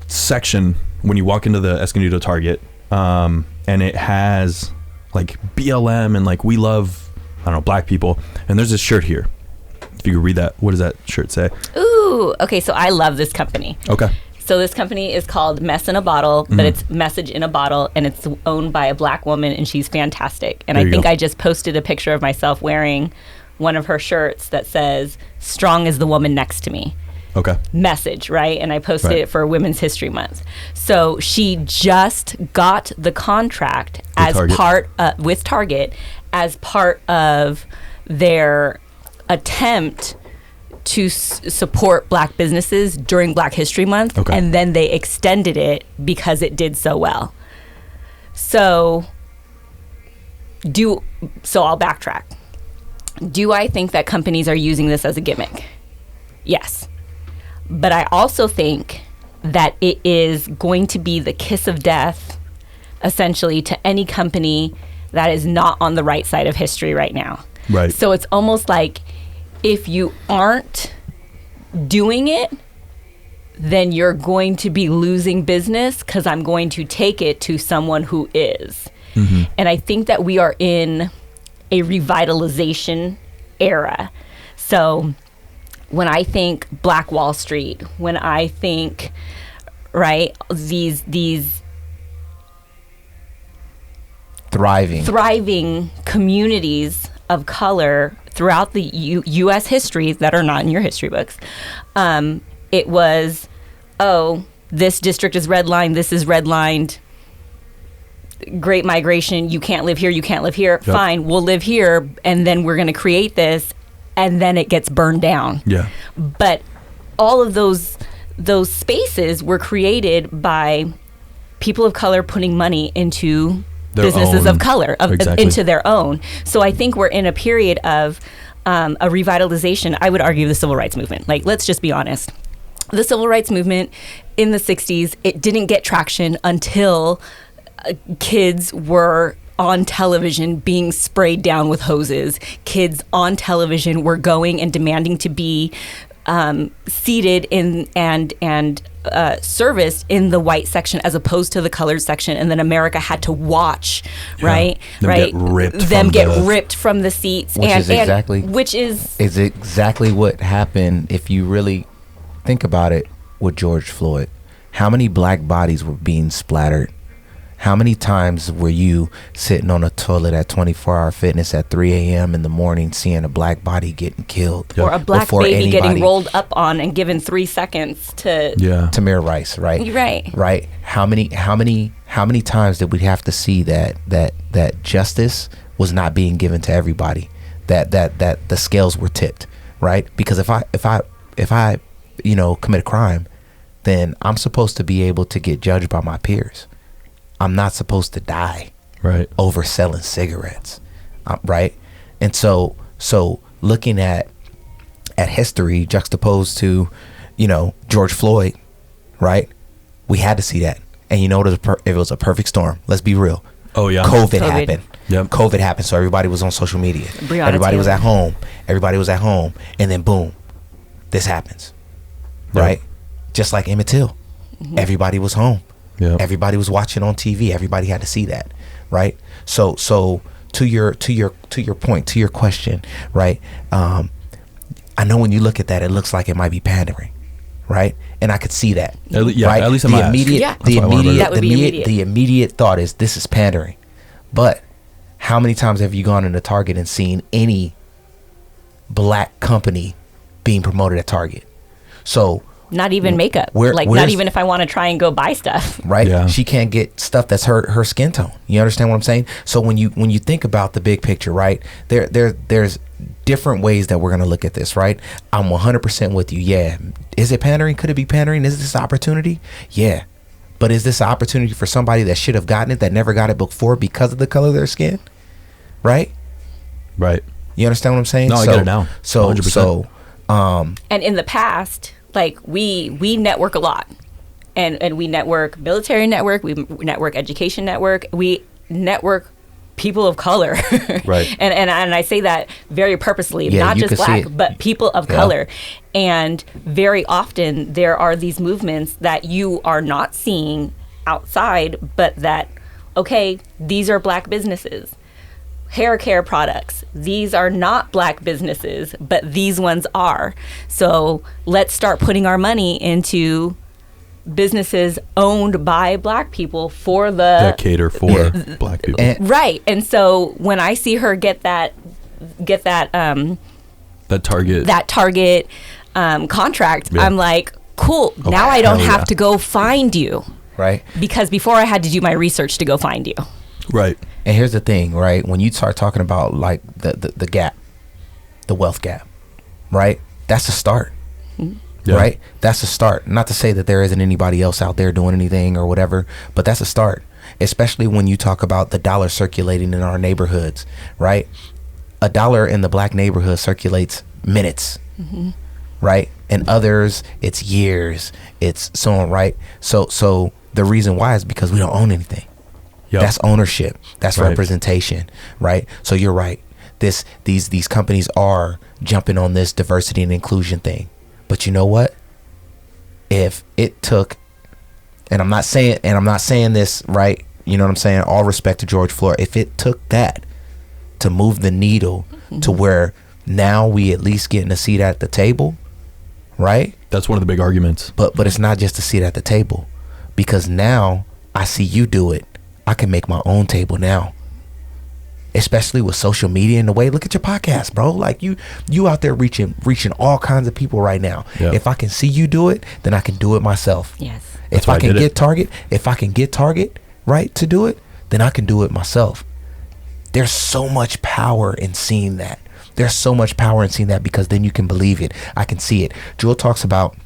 section when you walk into the Escondido Target, and it has like BLM and like we love, I don't know, black people. And there's this shirt here. If you could read that, what does that shirt say? Ooh, okay, so I love this company. Okay. So this company is called Mess in a Bottle, but it's Message in a Bottle, and it's owned by a black woman, and she's fantastic. And I think I just posted a picture of myself wearing one of her shirts that says, "Strong is the woman next to me." Okay. Message, right? And I posted it for Women's History Month. So she just got the contract with Target as part of their attempt to support black businesses during Black History Month. Okay. And then they extended it because it did so well. So I'll backtrack. Do I think that companies are using this as a gimmick? Yes. But I also think that it is going to be the kiss of death, essentially, to any company that is not on the right side of history right now. Right. So it's almost like if you aren't doing it, then you're going to be losing business because I'm going to take it to someone who is. Mm-hmm. And I think that we are in a revitalization era. So when I think Black Wall Street, when I think, right, these thriving communities of color throughout the U.S. history that are not in your history books, it was, this district is redlined, this is redlined, Great Migration, you can't live here, yep. Fine, we'll live here, and then we're going to create this, and then it gets burned down. Yeah. But all of those spaces were created by people of color putting money into their businesses of color, into their own. So I think we're in a period of a revitalization. I would argue the civil rights movement. Like, let's just be honest. The civil rights movement in the 60s, it didn't get traction until kids were on television being sprayed down with hoses. Kids on television were going and demanding to be seated in and serviced in the white section as opposed to the colored section, and then America had to watch, right? Them get ripped from the seats, which is exactly what happened. If you really think about it, with George Floyd, how many black bodies were being splattered? How many times were you sitting on a toilet at 24-hour fitness at 3 a.m. in the morning seeing a black body getting killed? Or a black baby getting rolled up on and given 3 seconds to Tamir Rice, right? Right. How many times did we have to see that justice was not being given to everybody? That the scales were tipped, right? Because if I commit a crime, then I'm supposed to be able to get judged by my peers. I'm not supposed to die over selling cigarettes, right? And so looking at history juxtaposed to, George Floyd, right? We had to see that. And it was a perfect storm. Let's be real. Oh, yeah. COVID happened. Yep. COVID happened, so everybody was on social media. Everybody was at home. And then boom, this happens, right? Just like Emmett Till. Mm-hmm. Everybody was home. Yep. Everybody was watching on TV. Everybody had to see that, right? So to your point, to your question, right? I know when you look at that, it looks like it might be pandering, right? And I could see that. Right? At least the immediate thought is this is pandering. But how many times have you gone into Target and seen any black company being promoted at Target? So Not even makeup. Not even if I want to try and go buy stuff. Right? Yeah. She can't get stuff that's her skin tone. You understand what I'm saying? So when you think about the big picture, right? There's different ways that we're going to look at this, right? I'm 100% with you. Yeah. Is it pandering? Could it be pandering? Is this opportunity? Yeah. But is this an opportunity for somebody that should have gotten it, that never got it before because of the color of their skin? Right? Right. You understand what I'm saying? No, I get it now. 100%. And in the past, like we network a lot, and we network military network, we network education network, we network people of color. Right. And I say that very purposely, Yeah, not you just can see black, it. but people of color. And very often there are these movements that you are not seeing outside, but that, okay, these are black businesses. Hair care products, these are not black businesses, but these ones are. So let's start putting our money into businesses owned by black people for That cater for black people. right. And so when I see her get that Target contract, Yeah. I'm like, cool. Now I don't hell have yeah. to go find you. Right. Because before I had to do my research to go find you. Right. And here's the thing, right? When you start talking about like the gap, the wealth gap, right? That's a start. Yeah. Right? That's a start. Not to say that there isn't anybody else out there doing anything or whatever, but that's a start. Especially when you talk about the dollar circulating in our neighborhoods, right? A dollar in the black neighborhood circulates minutes, right? And others, it's years, it's so on, right? So the reason why is because we don't own anything. Yep. That's ownership. That's Right. representation, right? So you're right. These companies are jumping on this diversity and inclusion thing. But you know what? If it took, and I'm not saying this, right? You know what I'm saying? All respect to George Floyd. If it took that to move the needle to where now we at least getting a seat at the table, right? That's one of the big arguments. But it's not just a seat at the table, because now I see you do it. I can make my own table now, especially with social media and the way. Look at your podcast, bro. Like you out there reaching all kinds of people right now. Yep. If I can see you do it, then I can do it myself. Yes. If I can get Target right to do it, then I can do it myself. There's so much power in seeing that. There's so much power in seeing that, because then you can believe it. I can see it. Juel talks about,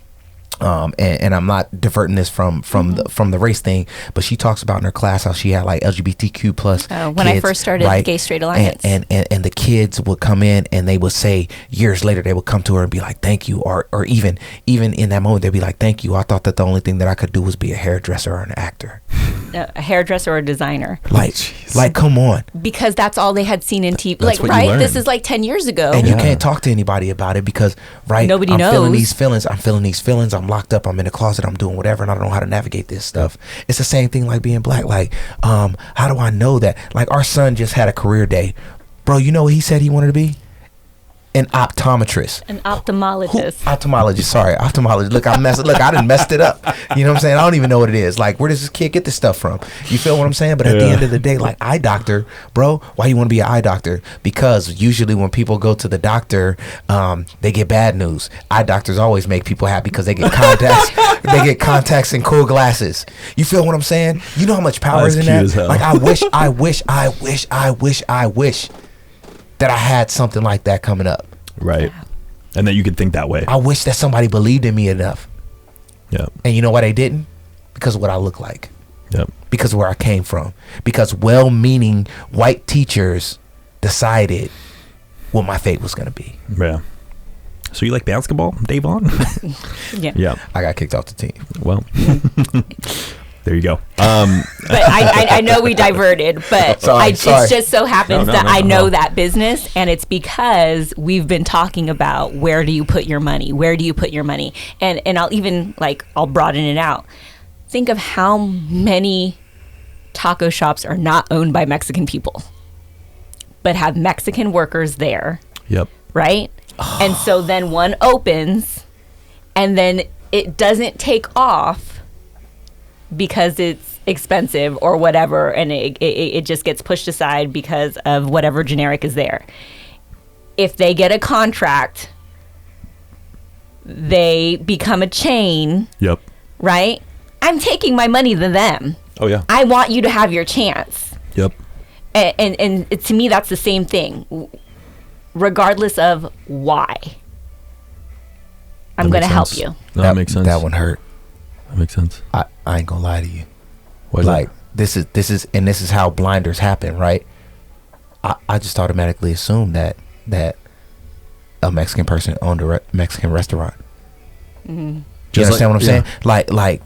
and I'm not diverting this from the race thing, but she talks about in her class how she had like LGBTQ plus When kids, I first started right? the Gay Straight Alliance. And the kids would come in and they would say, years later they would come to her and be like, thank you, or even in that moment they'd be like, thank you, I thought that the only thing that I could do was be a hairdresser or an actor. A hairdresser or a designer. Like come on. Because that's all they had seen in TV. That's Like, what you right? learn. This is like 10 years ago. And you can't talk to anybody about it because, right, Nobody I'm feeling knows. these feelings. I'm locked up. I'm in a closet. I'm doing whatever, and I don't know how to navigate this stuff. It's the same thing like being black. Like, how do I know that? Like, our son just had a career day. Bro, you know what he said he wanted to be? An optometrist. An ophthalmologist. Ophthalmologist. Look, I done messed it up. You know what I'm saying? I don't even know what it is. Like, where does this kid get this stuff from? You feel what I'm saying? But at the end of the day, like, eye doctor, bro, why you want to be an eye doctor? Because usually when people go to the doctor, they get bad news. Eye doctors always make people happy because they get contacts. They get contacts and cool glasses. You feel what I'm saying? You know how much power is in That's cute that? as hell. Like, I wish that I had something like that coming up. Right. And that you could think that way. I wish that somebody believed in me enough. Yep. And you know why they didn't? Because of what I look like. Yep. Because of where I came from. Because well-meaning white teachers decided what my fate was going to be. Yeah. So you like basketball, Davon? Yeah. Yeah. I got kicked off the team. Well, there you go. But I know we diverted, but Sorry. it just so happens No, that I know no. that business, and it's because we've been talking about where do you put your money? Where do you put your money? And I'll broaden it out. Think of how many taco shops are not owned by Mexican people, but have Mexican workers there, Yep. right? And so then one opens, and then it doesn't take off because it's expensive or whatever, and it just gets pushed aside because of whatever generic is there. If they get a contract, they become a chain, Yep. right? I'm taking my money to them. Oh yeah. I want you to have your chance. Yep. And to me, that's the same thing, regardless of why. I'm going to help you. No, that makes sense. That one hurt. That makes sense. I ain't gonna lie to you. Why is Like that? this is how blinders happen, right? I just automatically assumed that a Mexican person owned a Mexican restaurant. Mm-hmm. Do you understand what I'm yeah. saying? Like,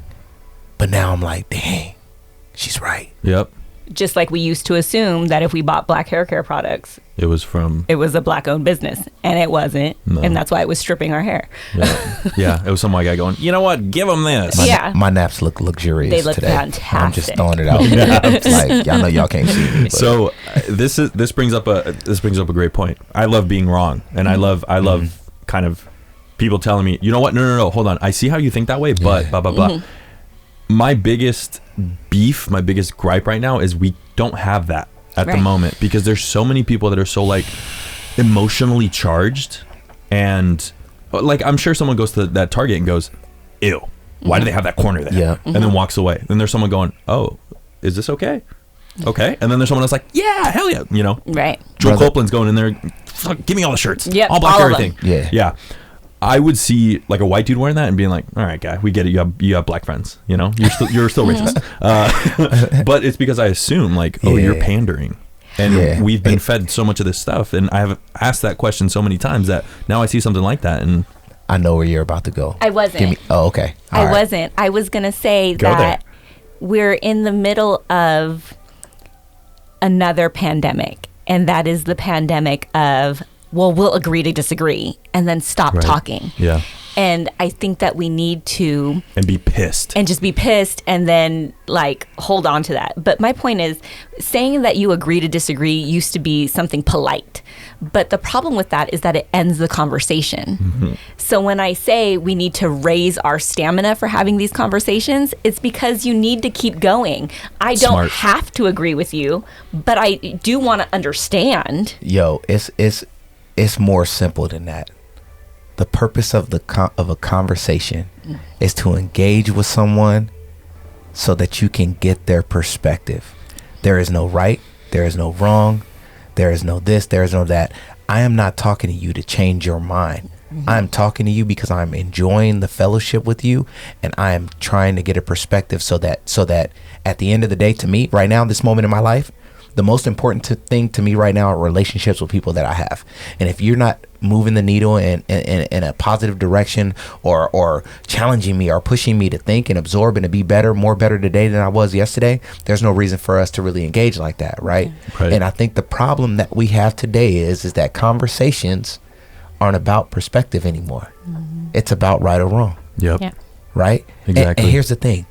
but now I'm like, dang, she's right. Yep. Just like we used to assume that if we bought black hair care products, It was from. it was a black-owned business, and it wasn't, No. and that's why it was stripping our hair. Yeah. Yeah. It was some white guy going, you know what? Give them this. Yeah. My naps look luxurious They look today. I'm fantastic. just throwing it out. Like, y'all know y'all can't see me. But So this brings up a great point. I love being wrong, and I love kind of people telling me, you know what? No, hold on. I see how you think that way, but Yeah. blah blah blah. My biggest beef, my biggest gripe right now is we don't have that at the Right. moment, because there's so many people that are so like emotionally charged, and like I'm sure someone goes to that Target and goes, ew, why do they have that corner there? Yeah. And then walks away. Then there's someone going, oh, is this okay? Okay. And then there's someone else like, yeah, hell yeah, you know. Right. Juel Brother- Copeland's going in there, fuck, give me all the shirts. Yep, all black all of everything. them. Yeah. Yeah. I would see like a white dude wearing that and being like, all right, guy, we get it. You have black friends, you know, you're still racist. But it's because I assume like, oh, Yeah. you're pandering. And Yeah. we've been fed so much of this stuff. And I have asked that question so many times that now I see something like that. And I know where you're about to go. I wasn't. Oh, okay. All I right. wasn't. I was going to say Go that we're in the middle of another pandemic, and that is the pandemic of, well, we'll agree to disagree and then stop Right. talking. yeah, And I think that we need to and be pissed. and just be pissed and then like hold on to that. But my point is, saying that you agree to disagree used to be something polite. But the problem with that is that it ends the conversation. Mm-hmm. So when I say we need to raise our stamina for having these conversations, it's because you need to keep going. I don't Smart. have to agree with you, but I do want to understand. Yo, it's more simple than that. The purpose of of a conversation is to engage with someone so that you can get their perspective. There is no right, there is no wrong, there is no this, there is no that. I am not talking to you to change your mind. I'm talking to you because I'm enjoying the fellowship with you, and I am trying to get a perspective so that at the end of the day, to me right now, this moment in my life, the most important thing to me right now are relationships with people that I have. And if you're not moving the needle in a positive direction, or challenging me or pushing me to think and absorb and to be better, more better today than I was yesterday, there's no reason for us to really engage like that, right? Right. And I think the problem that we have today is that conversations aren't about perspective anymore. It's about right or wrong, Yep. Yeah. right? Exactly. And here's the thing,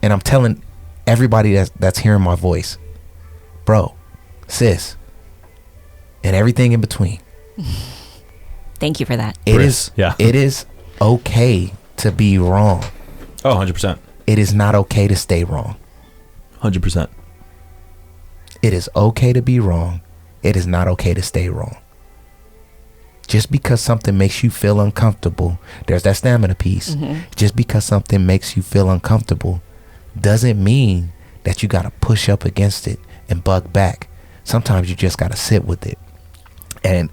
and I'm telling everybody that's hearing my voice, bro, sis, and everything in between. Thank you for that. It Chris, is yeah. It is okay to be wrong. Oh, 100%. It is not okay to stay wrong. 100%. It is okay to be wrong. It is not okay to stay wrong. Just because something makes you feel uncomfortable, there's that stamina piece. Just because something makes you feel uncomfortable doesn't mean that you got to push up against it and bug back. Sometimes you just got to sit with it. And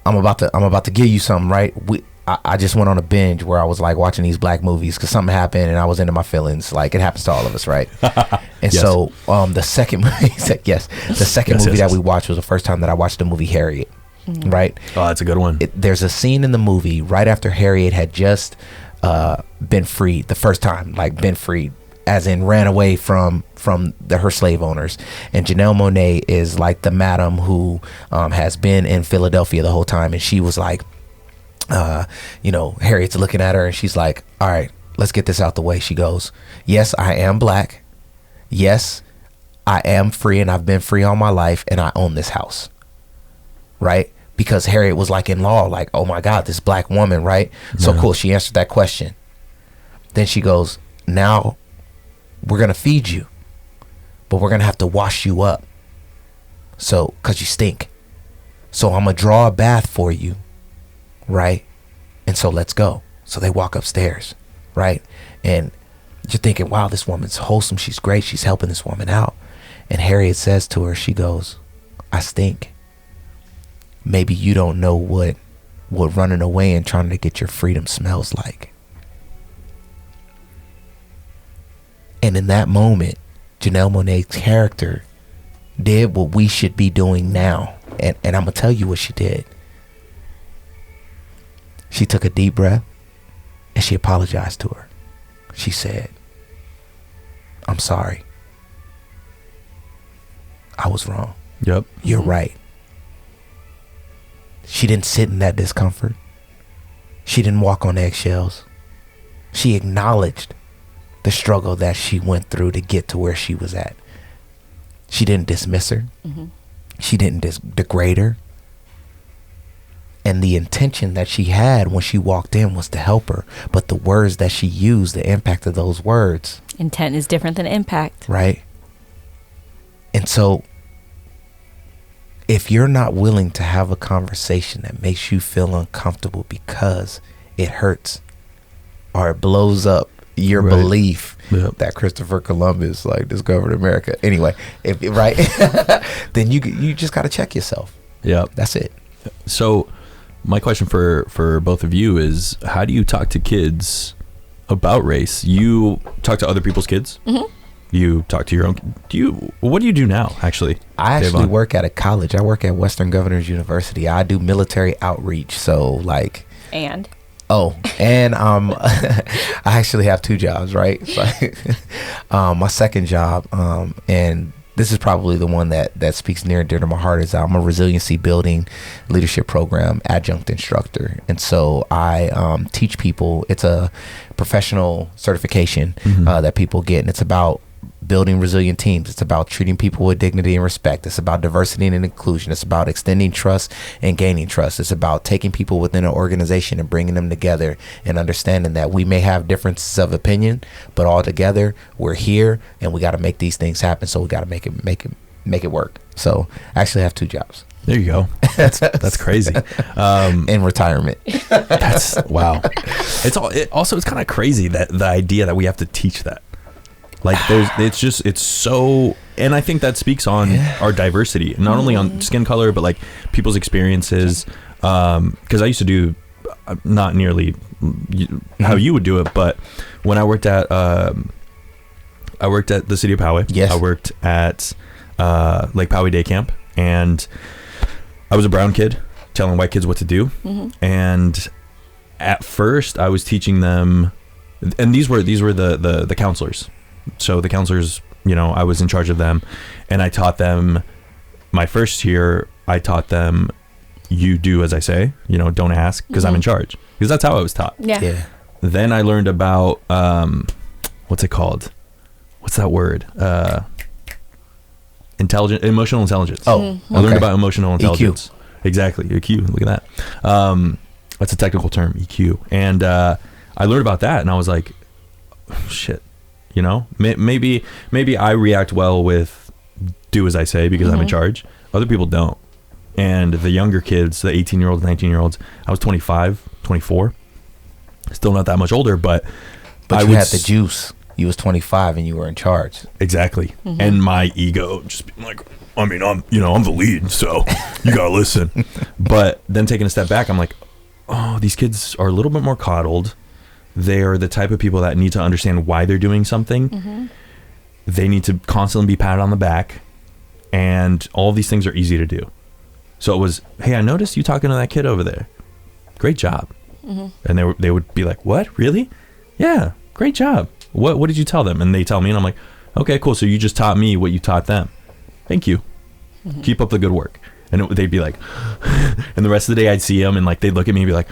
I'm about to give you something, right? I just went on a binge where I was like watching these black movies because something happened and I was into my feelings. Like, it happens to all of us, right? And Yes. so the second movie, yes, the second Yes, movie yes, that we yes. watched was the first time that I watched the movie Harriet, right? Oh, that's a good one. There's a scene in the movie right after Harriet had just been freed the first time, like been freed, as in ran away from her slave owners. And Janelle Monáe is like the madam who has been in Philadelphia the whole time, and she was like, Harriet's looking at her and she's like, all right, let's get this out the way. She goes, yes, I am black. Yes, I am free, and I've been free all my life, and I own this house. Right? Because Harriet was like in law, like, oh my God, this black woman, right? So Yeah. cool. She answered that question. Then she goes, now we're going to feed you, but we're going to have to wash you up. So, because you stink. So I'm going to draw a bath for you, right? And so let's go. So they walk upstairs, right? And you're thinking, wow, this woman's wholesome. She's great. She's helping this woman out. And Harriet says to her, she goes, I stink. Maybe you don't know what running away and trying to get your freedom smells like. And in that moment, Janelle Monáe's character did what we should be doing now. And I'm going to tell you what she did. She took a deep breath and she apologized to her. She said, I'm sorry. I was wrong. Yep. You're right. She didn't sit in that discomfort. She didn't walk on eggshells. She acknowledged the struggle that she went through to get to where she was at. She didn't dismiss her. Mm-hmm. She didn't degrade her. And the intention that she had when she walked in was to help her. But the words that she used, the impact of those words. Intent is different than impact. Right? And so if you're not willing to have a conversation that makes you feel uncomfortable because it hurts or it blows up your belief that Christopher Columbus like discovered America. Anyway, right, then you just got to check yourself. Yeah, that's it. So my question for both of you is, how do you talk to kids about race? You talk to other people's kids? Mm-hmm. You talk to your own. What do you do now, actually? I actually work at a college. I work at Western Governors University. I do military outreach. So like. And I actually have two jobs, right? So, my second job, and this is probably the one that speaks near and dear to my heart, is I'm a resiliency building leadership program adjunct instructor. And so I teach people. It's a professional certification that people get, and it's about building resilient teams. It's about treating people with dignity and respect. It's about diversity and inclusion. It's about extending trust and gaining trust. It's about taking people within an organization and bringing them together and understanding that we may have differences of opinion, but all together we're here and we got to make these things happen. So we got to make it work. So I actually have two jobs. There you go. That's crazy. In retirement. That's wow. It's kind of crazy that the idea that we have to teach that. Like it's so, and I think that speaks on our diversity, not only on skin color, but like people's experiences. Because I used to do not nearly how you would do it, but when I worked at the city of Poway. Yes. I worked at Lake Poway Day Camp, and I was a brown kid telling white kids what to do. Mm-hmm. And at first I was teaching them, and these were the counselors. So the counselors, I was in charge of them, and I taught them my first year. I taught them, you do as I say, don't ask, because I'm in charge, because that's how I was taught. Yeah. Then I learned about, what's it called? What's that word? Emotional intelligence. Oh, I learned about emotional intelligence. EQ. Exactly. EQ. Look at that. That's a technical term, EQ. And, I learned about that, and I was like, oh, shit. Maybe I react well with do as I say because I'm in charge. Other people don't. And the younger kids, the 18-year-olds, 19-year-olds, I was 25, 24. Still not that much older, but you had the juice. You was 25 and you were in charge. Exactly. Mm-hmm. And my ego just being like, I'm the lead, so you got to listen. But then taking a step back, I'm like, oh, these kids are a little bit more coddled. They're the type of people that need to understand why they're doing something. Mm-hmm. They need to constantly be patted on the back, and all of these things are easy to do. So it was, hey, I noticed you talking to that kid over there. Great job. Mm-hmm. And they would be like, what? Really? Yeah, great job. What did you tell them? And they tell me, and I'm like, okay, cool. So you just taught me what you taught them. Thank you. Mm-hmm. Keep up the good work. And they'd be like, and the rest of the day I'd see them, and like they'd look at me and be like,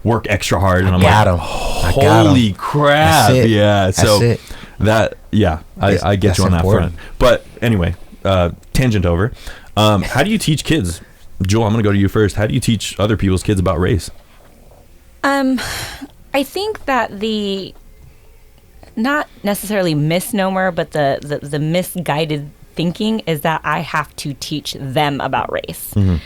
work extra hard, and I'm like, holy crap. Yeah. So I get you on that front. But anyway, tangent over. How do you teach kids? Juel, I'm going to go to you first. How do you teach other people's kids about race? I think that the not necessarily misnomer, but the misguided thinking is that I have to teach them about race. Mm-hmm.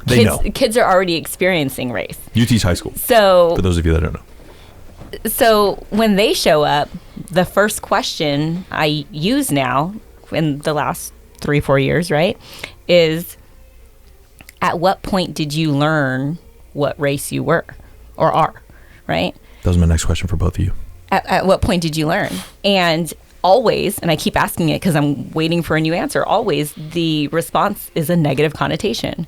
They know. Kids are already experiencing race. You teach high school. So For those of you that don't know. So when they show up, the first question I use now in the last 3-4 years, right, is at what point did you learn what race you were or are, right? That was my next question for both of you. At what point did you learn? And always, and I keep asking it because I'm waiting for a new answer, always the response is a negative connotation.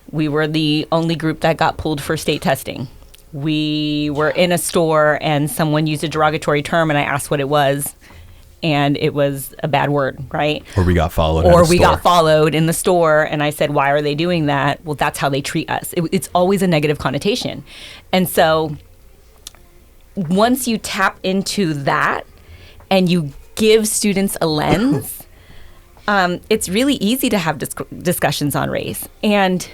We were the only group that got pulled for state testing. We were in a store and someone used a derogatory term and I asked what it was and it was a bad word, right? Or we got followed. Or we got followed in the store and I said, why are they doing that? Well, that's how they treat us. It's always a negative connotation. And so once you tap into that and you give students a lens, it's really easy to have discussions on race. And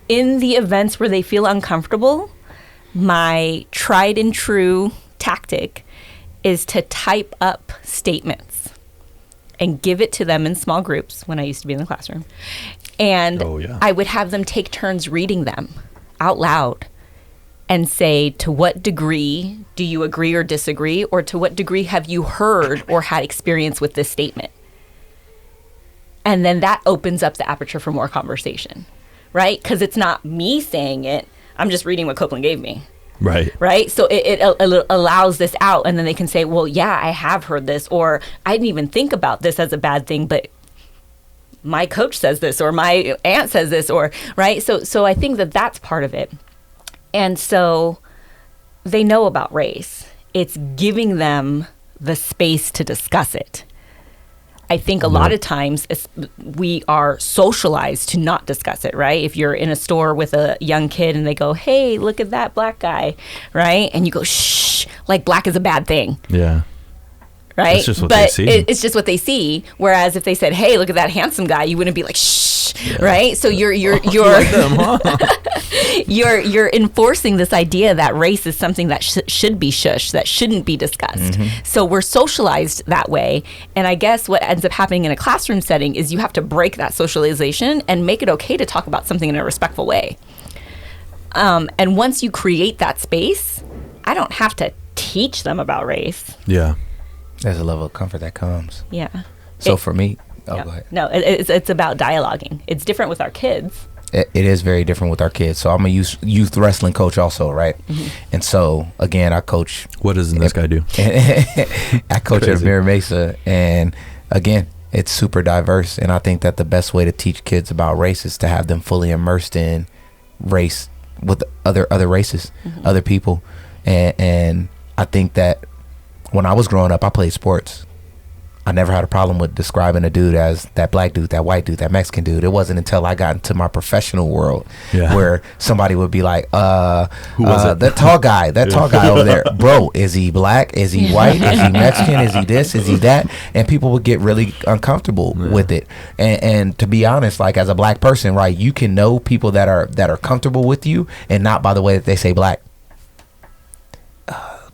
in the events where they feel uncomfortable, my tried and true tactic is to type up statements and give it to them in small groups when I used to be in the classroom. And I would have them take turns reading them out loud and say, to what degree do you agree or disagree? Or to what degree have you heard or had experience with this statement? And then that opens up the aperture for more conversation, right? Because it's not me saying it. I'm just reading what Copeland gave me. Right. Right. So it allows this out. And then they can say, well, yeah, I have heard this. Or I didn't even think about this as a bad thing, but my coach says this or my aunt says this or right. So I think that that's part of it. And so they know about race. It's giving them the space to discuss it. I think a lot of times we are socialized to not discuss it, right? If you're in a store with a young kid and they go, hey, look at that black guy, right? And you go, shh, like black is a bad thing. Yeah. Right? It's just what they see. It's just what they see. Whereas if they said, hey, look at that handsome guy, you wouldn't be like, shh, right? So you're like them, huh? you're enforcing this idea that race is something that should be shush, that shouldn't be discussed. Mm-hmm. So we're socialized that way. And I guess what ends up happening in a classroom setting is you have to break that socialization and make it okay to talk about something in a respectful way. And once you create that space, I don't have to teach them about race. Yeah. There's a level of comfort that comes. Yeah. So for me, go ahead. No, it's about dialoguing. It's different with our kids. It is very different with our kids. So I'm a youth wrestling coach also, right? Mm-hmm. And so again, I coach. What does this guy do? I coach at Mayor Mesa, and again, it's super diverse. And I think that the best way to teach kids about race is to have them fully immersed in race with other races, mm-hmm. other people, and I think that when I was growing up, I played sports. I never had a problem with describing a dude as that black dude, that white dude, that Mexican dude. It wasn't until I got into my professional world where somebody would be like, who was it? That tall guy over there. Bro, is he black? Is he white? Is he Mexican? Is he this? Is he that? And people would get really uncomfortable with it. And to be honest, like as a black person, right, you can know people that are comfortable with you and not by the way that they say black.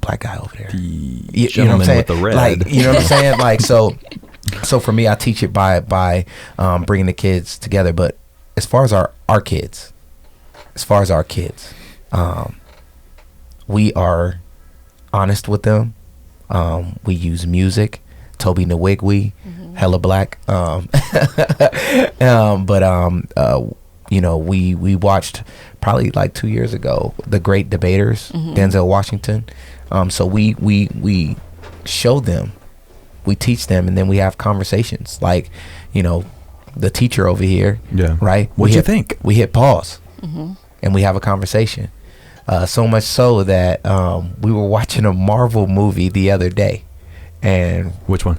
Black guy over there, you know what I'm saying? With the red. Like, you know what I'm saying? Like, so for me, I teach it by bringing the kids together. But as far as our kids, we are honest with them. We use music. Toby Nwigwe, mm-hmm. hella black. You know, we watched probably like 2 years ago The Great Debaters, mm-hmm. Denzel Washington. So we show them, we teach them, and then we have conversations. Like, you know, the teacher over here, right? What'd you think? We hit pause, mm-hmm. and we have a conversation. So much so that we were watching a Marvel movie the other day, and which one?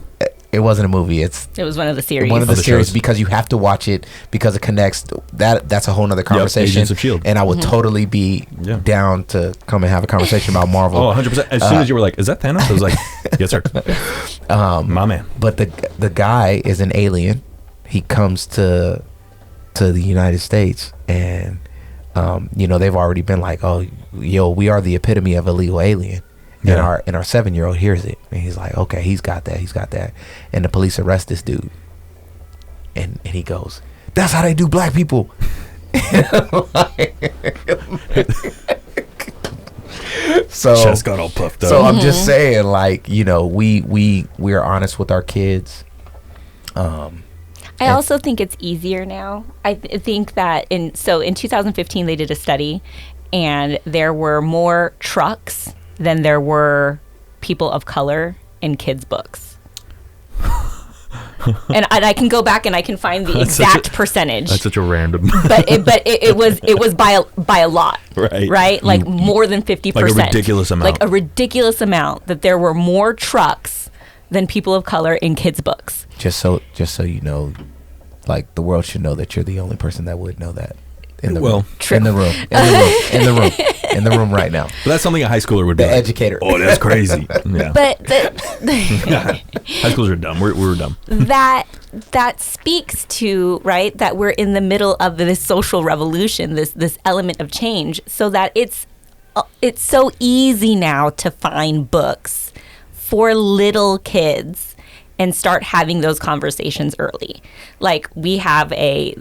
It wasn't a movie. It was one of the series. One of the series shows. Because you have to watch it because it connects. That's a whole nother conversation. Agents of S.H.I.E.L.D. And I would mm-hmm. totally be down to come and have a conversation about Marvel. Oh, 100%. As soon as you were like, is that Thanos? I was like, yes, sir. My man. But the guy is an alien. He comes to the United States, and you know, they've already been like, oh, yo, we are the epitome of illegal alien. And our 7-year-old hears it, and he's like, okay, he's got that. And the police arrest this dude, and he goes, that's how they do black people. So Chest got all puffed up. So I'm just saying, like, you know, we're honest with our kids. I also think it's easier now. I think that in 2015 they did a study, and there were more trucks than there were people of color in kids' books. and I can go back and I can find the exact percentage. That's such a random. but it was by a lot, right? Like more than 50%, like a ridiculous amount. Like a ridiculous amount that there were more trucks than people of color in kids' books. Just so you know, like, the world should know that you're the only person that would know that. In the room. In the room right now. But that's something a high schooler would be. The educator. Oh, that's crazy. Yeah. But high schoolers are dumb. We're dumb. That speaks to, right, that we're in the middle of this social revolution, this element of change, so that it's so easy now to find books for little kids and start having those conversations early. Like, we have a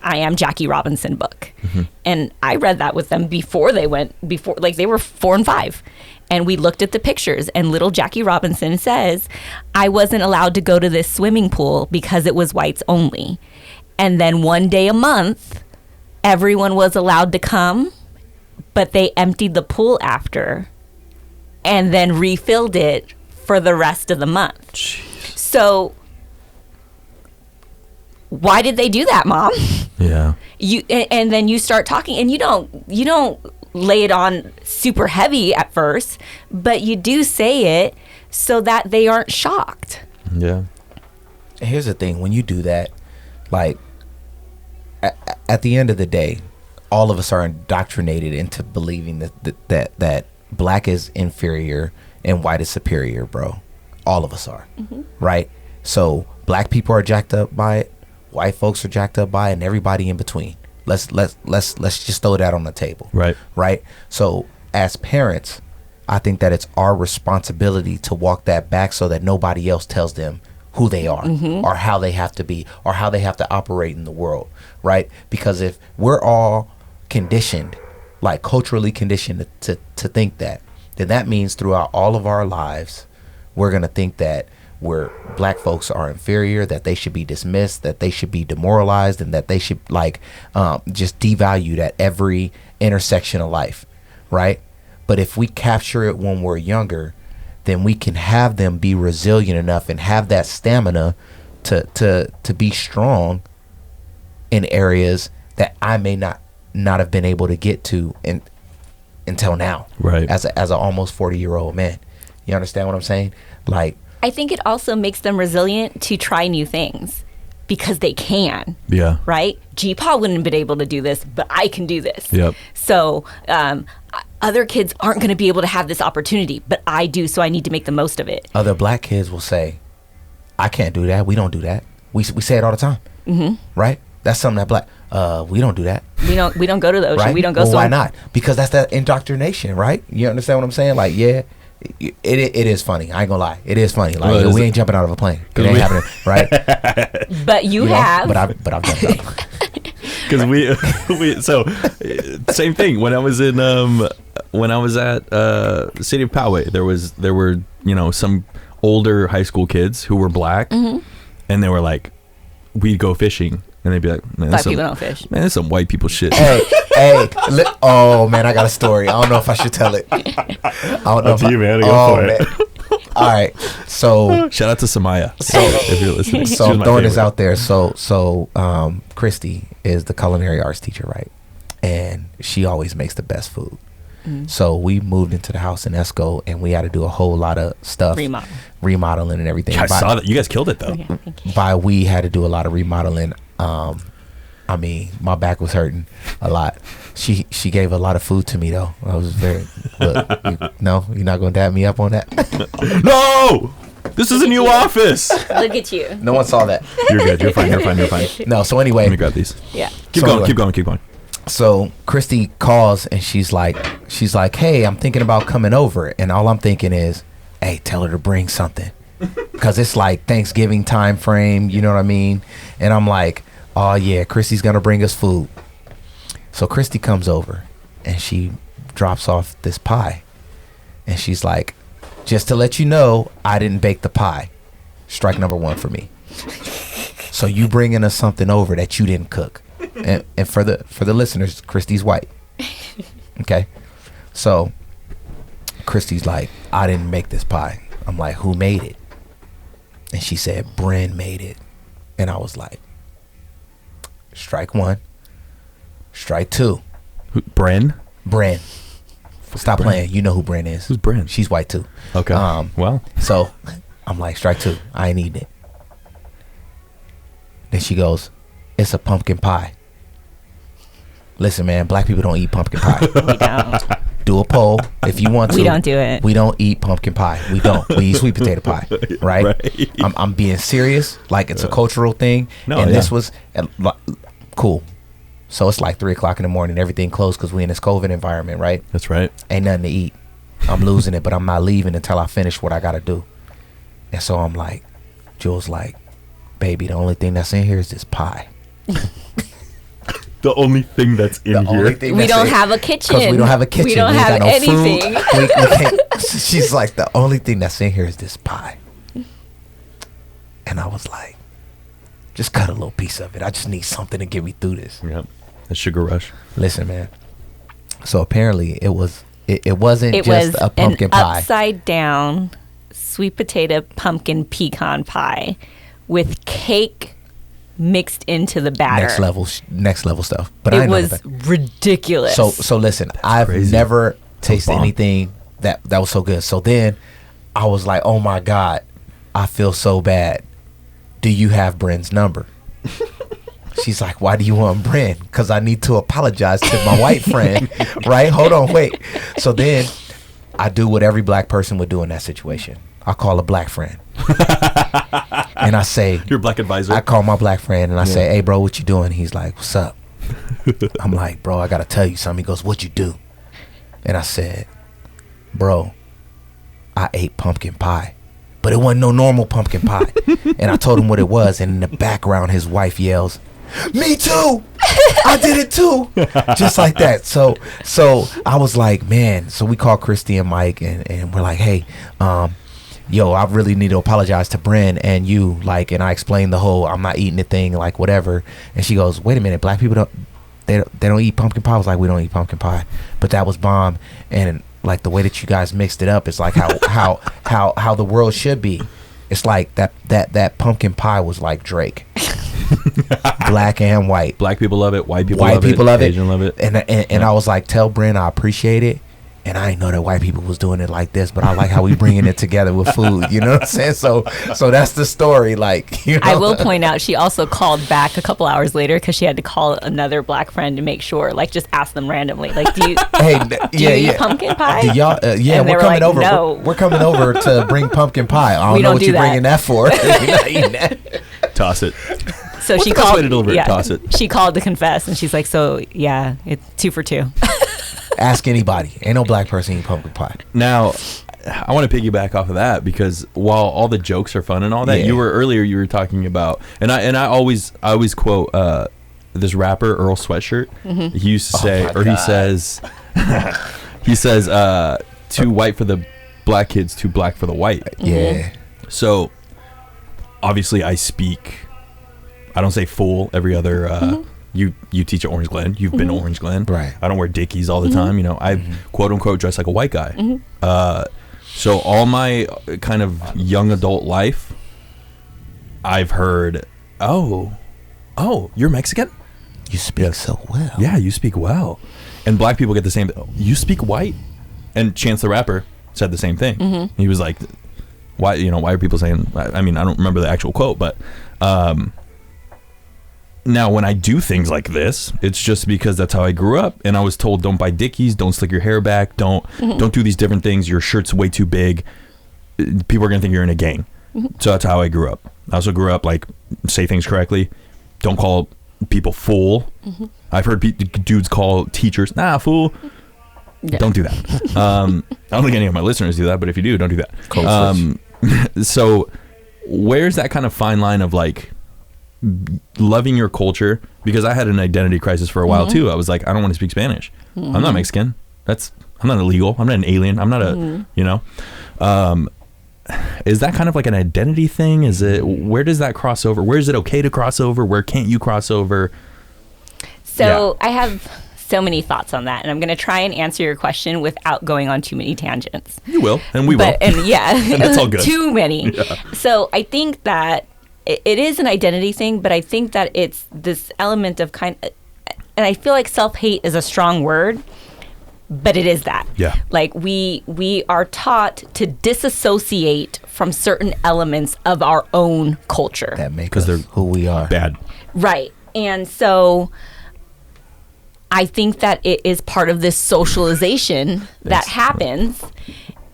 I Am Jackie Robinson book. Mm-hmm. And I read that with them before they were 4 and 5. And we looked at the pictures, and little Jackie Robinson says, I wasn't allowed to go to this swimming pool because it was whites only. And then one day a month, everyone was allowed to come, but they emptied the pool after and then refilled it for the rest of the month. Jeez. So why did they do that, Mom? Yeah. And then you start talking, and you don't lay it on super heavy at first, but you do say it so that they aren't shocked. Yeah. Here's the thing: when you do that, like, at the end of the day, all of us are indoctrinated into believing that black is inferior and white is superior, bro. All of us are, right? So black people are jacked up by it, white folks are jacked up by it, and everybody in between. Let's just throw that on the table. Right. So as parents, I think that it's our responsibility to walk that back so that nobody else tells them who they are or how they have to be or how they have to operate in the world, right? Because if we're all conditioned, like culturally conditioned to think that, then that means throughout all of our lives, we're going to think that black folks are inferior, that they should be dismissed, that they should be demoralized, and that they should just devalued at every intersection of life, right? But if we capture it when we're younger, then we can have them be resilient enough and have that stamina to be strong in areas that I may not have been able to get to until now, right? As an almost 40-year-old man. You understand what I'm saying? Like, I think it also makes them resilient to try new things because they can. Yeah. Right? G-Paw wouldn't have been able to do this, but I can do this. Yep. So other kids aren't going to be able to have this opportunity, but I do, so I need to make the most of it. Other black kids will say, I can't do that. We don't do that. We say it all the time. Mm-hmm. Right? That's something that black, we don't do that. We don't go to the ocean. Right? We don't go Well, swim. why not? Because that's that indoctrination, right? You understand what I'm saying? Like, yeah. It is funny. I ain't gonna lie. It is funny. Like, we ain't jumping out of a plane. It ain't happening, right? But you have. But I've jumped out. Because we so same thing. When I was at City of Poway, there were some older high school kids who were black, and they were like, we'd go fishing. And they'd be like, man, black people don't fish. Man, that's some white people shit. Hey, oh man, I got a story. I don't know if I should tell it. I don't know. Up to you, man. Go for it. All right. So shout out to Samaya. So if you're listening. So I'm throwing this out there. So Christy is the culinary arts teacher, right? And she always makes the best food. So we moved into the house in Esco, and we had to do a whole lot of stuff, remodeling and everything. I saw that. You guys killed it though. Okay, we had to do a lot of remodeling. I mean, my back was hurting a lot. She gave a lot of food to me though. I was very no, you're not gonna dab me up on that. No, this is a new office. Look at you. No one saw that. You're good. You're fine. No, so anyway, let me grab these. Yeah. Keep going. So Christy calls and she's like, hey, I'm thinking about coming over, and all I'm thinking is, hey, tell her to bring something, because it's like Thanksgiving time frame, you know what I mean? And I'm like, oh yeah, Christy's gonna bring us food. So Christy comes over and she drops off this pie. And she's like, just to let you know, I didn't bake the pie. Strike number 1 for me. So you bringing us something over that you didn't cook. And for the listeners, Christy's white. Okay. So Christy's like, I didn't make this pie. I'm like, who made it? And she said, Bren made it. And I was like, strike 1. Strike 2. Bren? Bren. Stop playing. You know who Bren is. Who's Bren? She's white too. Okay. Well. So I'm like, strike 2. I ain't eating it. Then she goes, it's a pumpkin pie. Listen, man, black people don't eat pumpkin pie. We don't. Do a poll if you want to. We don't do it. We don't eat pumpkin pie. We don't. We eat sweet potato pie. Right? Right. I'm being serious. Like, it's a cultural thing. No, and yeah. this was cool. So it's like 3 o'clock in the morning. Everything closed because we in this COVID environment, right? That's right. Ain't nothing to eat. I'm losing it, but I'm not leaving until I finish what I got to do. And so I'm like, Jules like, baby, the only thing that's in here is this pie. The only thing that's in here. We don't have a kitchen. Because we don't have a kitchen. We don't ain't have got no anything. food. We can't. She's like, the only thing that's in here is this pie. And I was like, just cut a little piece of it. I just need something to get me through this. Yep. A sugar rush. Listen, man. So apparently it wasn't just a pumpkin an pie. Upside down sweet potato pumpkin pecan pie with cake mixed into the batter. Next level stuff. But I it ain't was never been. ridiculous. So listen, I've crazy. never tasted bomb. anything that was so good. So then I was like, oh my God, I feel so bad. Do you have Bren's number? She's like, why do you want Bren? Because I need to apologize to my white friend. Right? Hold on, wait. So then I do what every black person would do in that situation. I call a black friend. And I say, Your black advisor. I call my black friend and I say, hey, bro, what you doing? He's like, what's up? I'm like, bro, I got to tell you something. He goes, what'd you do? And I said, bro, I ate pumpkin pie. But it wasn't no normal pumpkin pie. And I told him what it was. And in the background, his wife yells, me too. I did it too. Just like that. So I was like, man. So we called Christy and Mike and we're like, hey, yo, I really need to apologize to Bren and you. Like, and I explained the whole I'm not eating the thing, like whatever. And she goes, wait a minute, black people don't eat pumpkin pie. I was like, we don't eat pumpkin pie. But that was bomb. And like the way that you guys mixed it up, it's like how the world should be. It's like that pumpkin pie was like Drake. Black and white. Black people love it. White people love it. Asian love it. And I was like, tell Bren I appreciate it. And I didn't know that white people was doing it like this, but I like how we bringing it together with food. You know what I'm saying? So that's the story. Like, you know? I will point out, she also called back a couple hours later because she had to call another black friend to make sure, like, just ask them randomly, like, do you, do you eat pumpkin pie? Do y'all? Yeah, and we're coming like, over. No. We're coming over to bring pumpkin pie. I don't We know don't what do you're that. bringing that for. You're not eating that. Toss it. So What's she the best called. way to deliver it? Toss it. She called to confess, and she's like, "So yeah, it's 2 for 2." Ask anybody. Ain't no black person eat pumpkin pie. Now, I want to piggyback off of that because while all the jokes are fun and all that, Yeah. you were talking about, and I always quote this rapper Earl Sweatshirt. Mm-hmm. He used to say, my or God. he says, too white for the black kids, too black for the white. Yeah. So obviously I don't say full every other you teach at Orange Glen, you've been to Orange Glen, Right. I don't wear Dickies all the time, you know, I quote unquote dress like a white guy. So all my kind of young adult life I've heard, oh you're Mexican, You speak so well. yeah, you speak well. And black people get the same, you speak white. And Chance the Rapper said the same thing. He was like, why are people saying, I mean, I don't remember the actual quote, but now when I do things like this, it's just because that's how I grew up. And I was told, don't buy Dickies, don't slick your hair back, don't do these different things, your shirt's way too big, people are gonna think you're in a gang. So that's how I grew up. I also grew up like, say things correctly, don't call people fool. I've heard dudes call teachers, nah, fool. Yeah. Don't do that. I don't think any of my listeners do that, but if you do, don't do that. So where's that kind of fine line of like, loving your culture, because I had an identity crisis for a while too. I was like, I don't want to speak Spanish. I'm not Mexican. I'm not illegal. I'm not an alien. I'm not a, you know, is that kind of like an identity thing? Is it, where does that cross over? Where is it okay to cross over? Where can't you cross over? So I have so many thoughts on that, and I'm going to try and answer your question without going on too many tangents. You will, and we will. And yeah, and that's all good. Too many. Yeah. So I think that it is an identity thing, but I think that it's this element of and I feel like self-hate is a strong word, but it is that. Yeah. Like we are taught to disassociate from certain elements of our own culture. That make us who we are. Bad. Right. And so I think that it is part of this socialization that happens,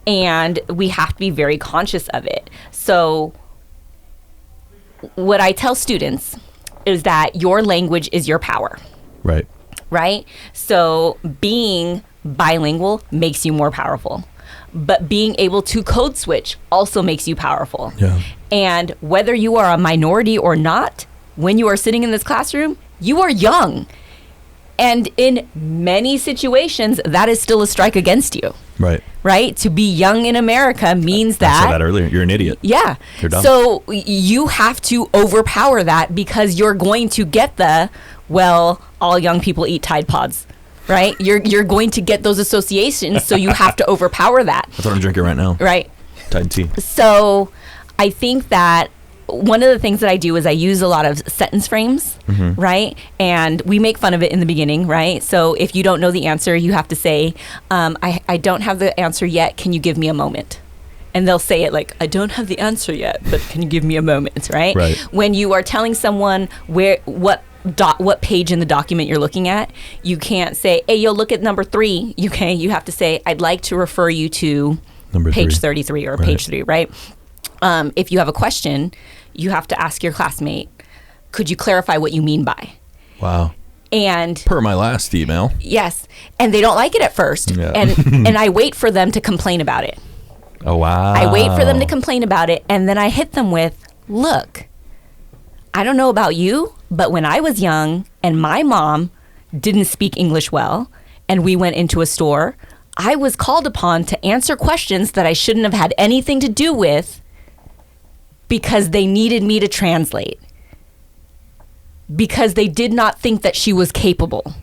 and we have to be very conscious of it. So what I tell students is that your language is your power. Right. Right? So being bilingual makes you more powerful. But being able to code switch also makes you powerful. Yeah. And whether you are a minority or not, when you are sitting in this classroom, you are young. And in many situations, that is still a strike against you. Right. Right? To be young in America means that... I said that earlier. You're an idiot. Yeah. You're dumb. So you have to overpower that, because you're going to get all young people eat Tide Pods. Right? You're going to get those associations, so you have to overpower that. That's what I'm drinking right now. Right. Tide tea. So I think that one of the things that I do is I use a lot of sentence frames, right? And we make fun of it in the beginning, right? So if you don't know the answer, you have to say, I don't have the answer yet. Can you give me a moment? And they'll say it like, I don't have the answer yet, but can you give me a moment, right? Right. When you are telling someone what page in the document you're looking at, you can't say, hey, you'll look at number 3. You have to say, I'd like to refer you to number page 3. 33 or page 3, right? If you have a question, you have to ask your classmate, could you clarify what you mean by? Wow. And per my last email. Yes. And they don't like it at first. Yeah. And I wait for them to complain about it. Oh, wow. I wait for them to complain about it, and then I hit them with, look, I don't know about you, but when I was young and my mom didn't speak English well, and we went into a store, I was called upon to answer questions that I shouldn't have had anything to do with, because they needed me to translate, because they did not think that she was capable.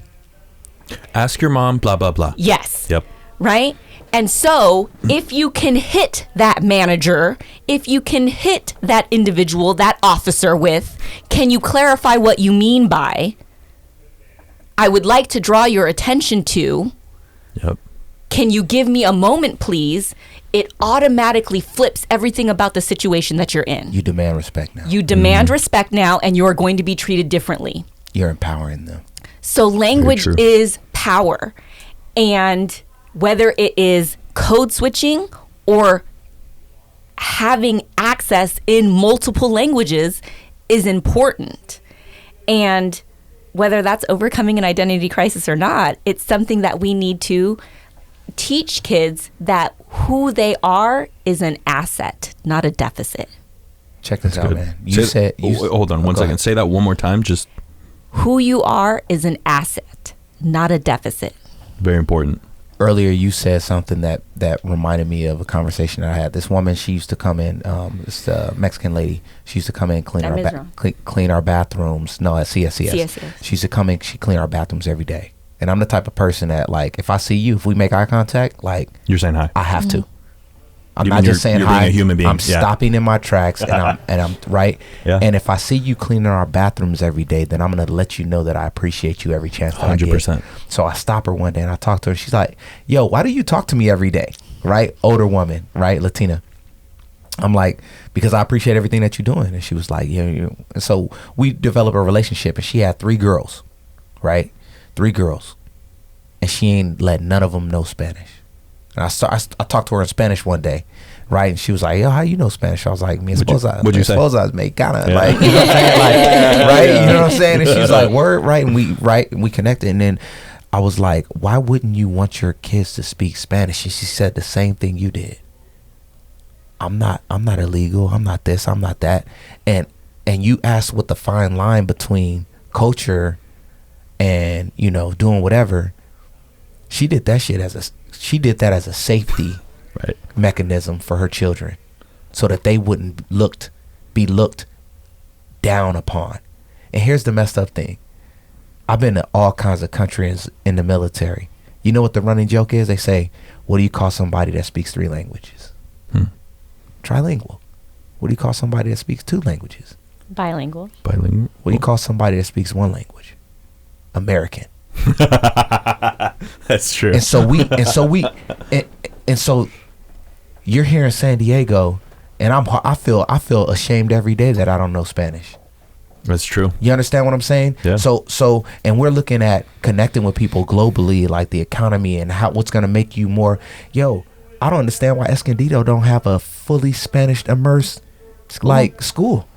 Ask your mom, blah, blah, blah. Yes. Yep. Right? And so if you can hit that manager, if you can hit that individual, that officer with, can you clarify what you mean by, I would like to draw your attention to, Yep. Can you give me a moment, please? It automatically flips everything about the situation that you're in. You demand respect now. You demand respect now, and you're going to be treated differently. You're empowering them. So language is power. And whether it is code switching or having access in multiple languages is important. And whether that's overcoming an identity crisis or not, it's something that we need to teach kids that who they are is an asset, not a deficit. Check this out, good. man. Hold on one second. Say that one more time. Just who you are is an asset, not a deficit. very important. Earlier, you said something that reminded me of a conversation that I had. This woman, she used to come in. This Mexican lady. She used to come in and clean our bathrooms. No, at CSCS. She used to come in. She clean our bathrooms every day. And I'm the type of person that, like, if I see you, if we make eye contact, like, you're saying hi. I have to. I'm You not mean just saying you're hi. being a human being. I'm stopping in my tracks, and I'm right. Yeah. And if I see you cleaning our bathrooms every day, then I'm gonna let you know that I appreciate you every chance that 100%. I get. So I stop her one day and I talk to her. She's like, "Yo, why do you talk to me every day?" Right? Older woman, right? Latina. I'm like, because I appreciate everything that you're doing. And she was like, yeah. And so we developed a relationship, and she had 3 girls, right? 3 girls. And she ain't let none of them know Spanish. And I talked to her in Spanish one day, right? And she was like, yo, how you know Spanish? I was like, me esposa. What'd you say? Esposa es mexicana. Yeah. Like, you know what I'm saying? Like, right? You know what I'm saying? And she was like, word, right? And we connected. And then I was like, why wouldn't you want your kids to speak Spanish? And she said the same thing you did. I'm not illegal. I'm not this. I'm not that. And and you ask what the fine line between culture and, you know, doing whatever, she did that as a safety Right. mechanism for her children, so that they wouldn't be looked down upon. And here's the messed up thing. I've been to all kinds of countries in the military. You know what the running joke is? They say, what do you call somebody that speaks 3 languages? Trilingual. What do you call somebody that speaks 2 languages? Bilingual. Bilingual. What do you call somebody that speaks 1 language? American. That's true. And so you're here in San Diego, and I feel ashamed every day that I don't know Spanish. That's true. You understand what I'm saying? Yeah. So and we're looking at connecting with people globally, like the economy and what's going to make you more. Yo, I don't understand why Escondido don't have a fully Spanish immersed school,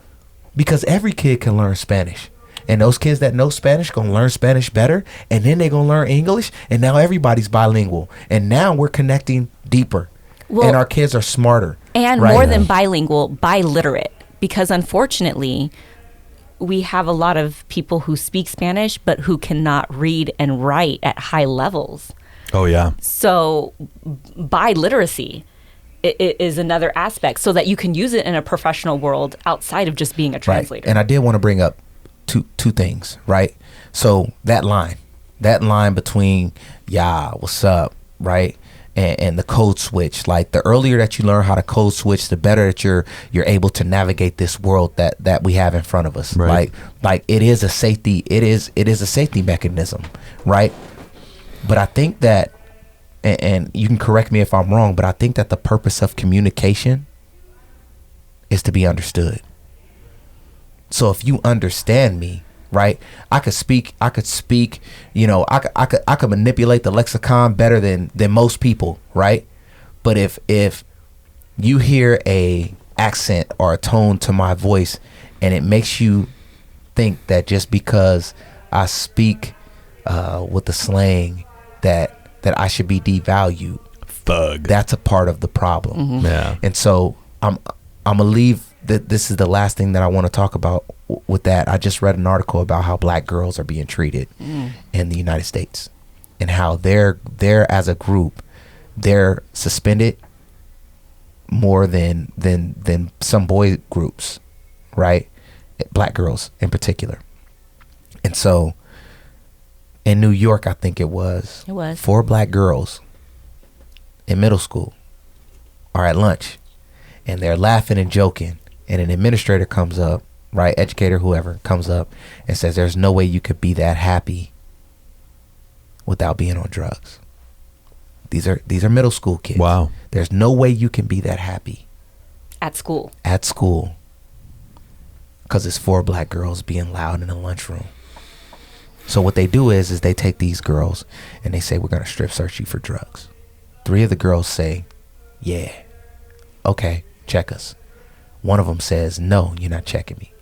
because every kid can learn Spanish. And those kids that know Spanish gonna learn Spanish better, and then they gonna learn English, and now everybody's bilingual, and now we're connecting deeper, and our kids are smarter. And right? more than bilingual, biliterate, because unfortunately, we have a lot of people who speak Spanish but who cannot read and write at high levels. Oh yeah. So biliteracy is another aspect, so that you can use it in a professional world outside of just being a translator. Right. And I did want to bring up two things, right? So that line between what's up, right, and the code switch. Like, the earlier that you learn how to code switch, the better that you're able to navigate this world that we have in front of us. Right. Like it is a safety mechanism, right? But I think that, and you can correct me if I'm wrong, but I think that the purpose of communication is to be understood. So if you understand me, right, I could speak, you know, I could manipulate the lexicon better than most people, right? But if you hear a accent or a tone to my voice, and it makes you think that just because I speak with the slang that I should be devalued, that's a part of the problem. Mm-hmm. Yeah. And so I'm gonna leave that. This is the last thing that I want to talk about with that. I just read an article about how black girls are being treated in the United States, and how they're as a group, they're suspended more than some boy groups, right? Black girls in particular. And so in New York, I think it was 4 black girls in middle school are at lunch, and they're laughing and joking, and an administrator comes up, right, educator, whoever, comes up and says, there's no way you could be that happy without being on drugs. These are middle school kids. Wow. There's no way you can be that happy At school. because it's 4 black girls being loud in the lunchroom. So what they do is they take these girls and they say, we're going to strip search you for drugs. 3 of the girls say, yeah, okay, check us. One of them says, no, you're not checking me.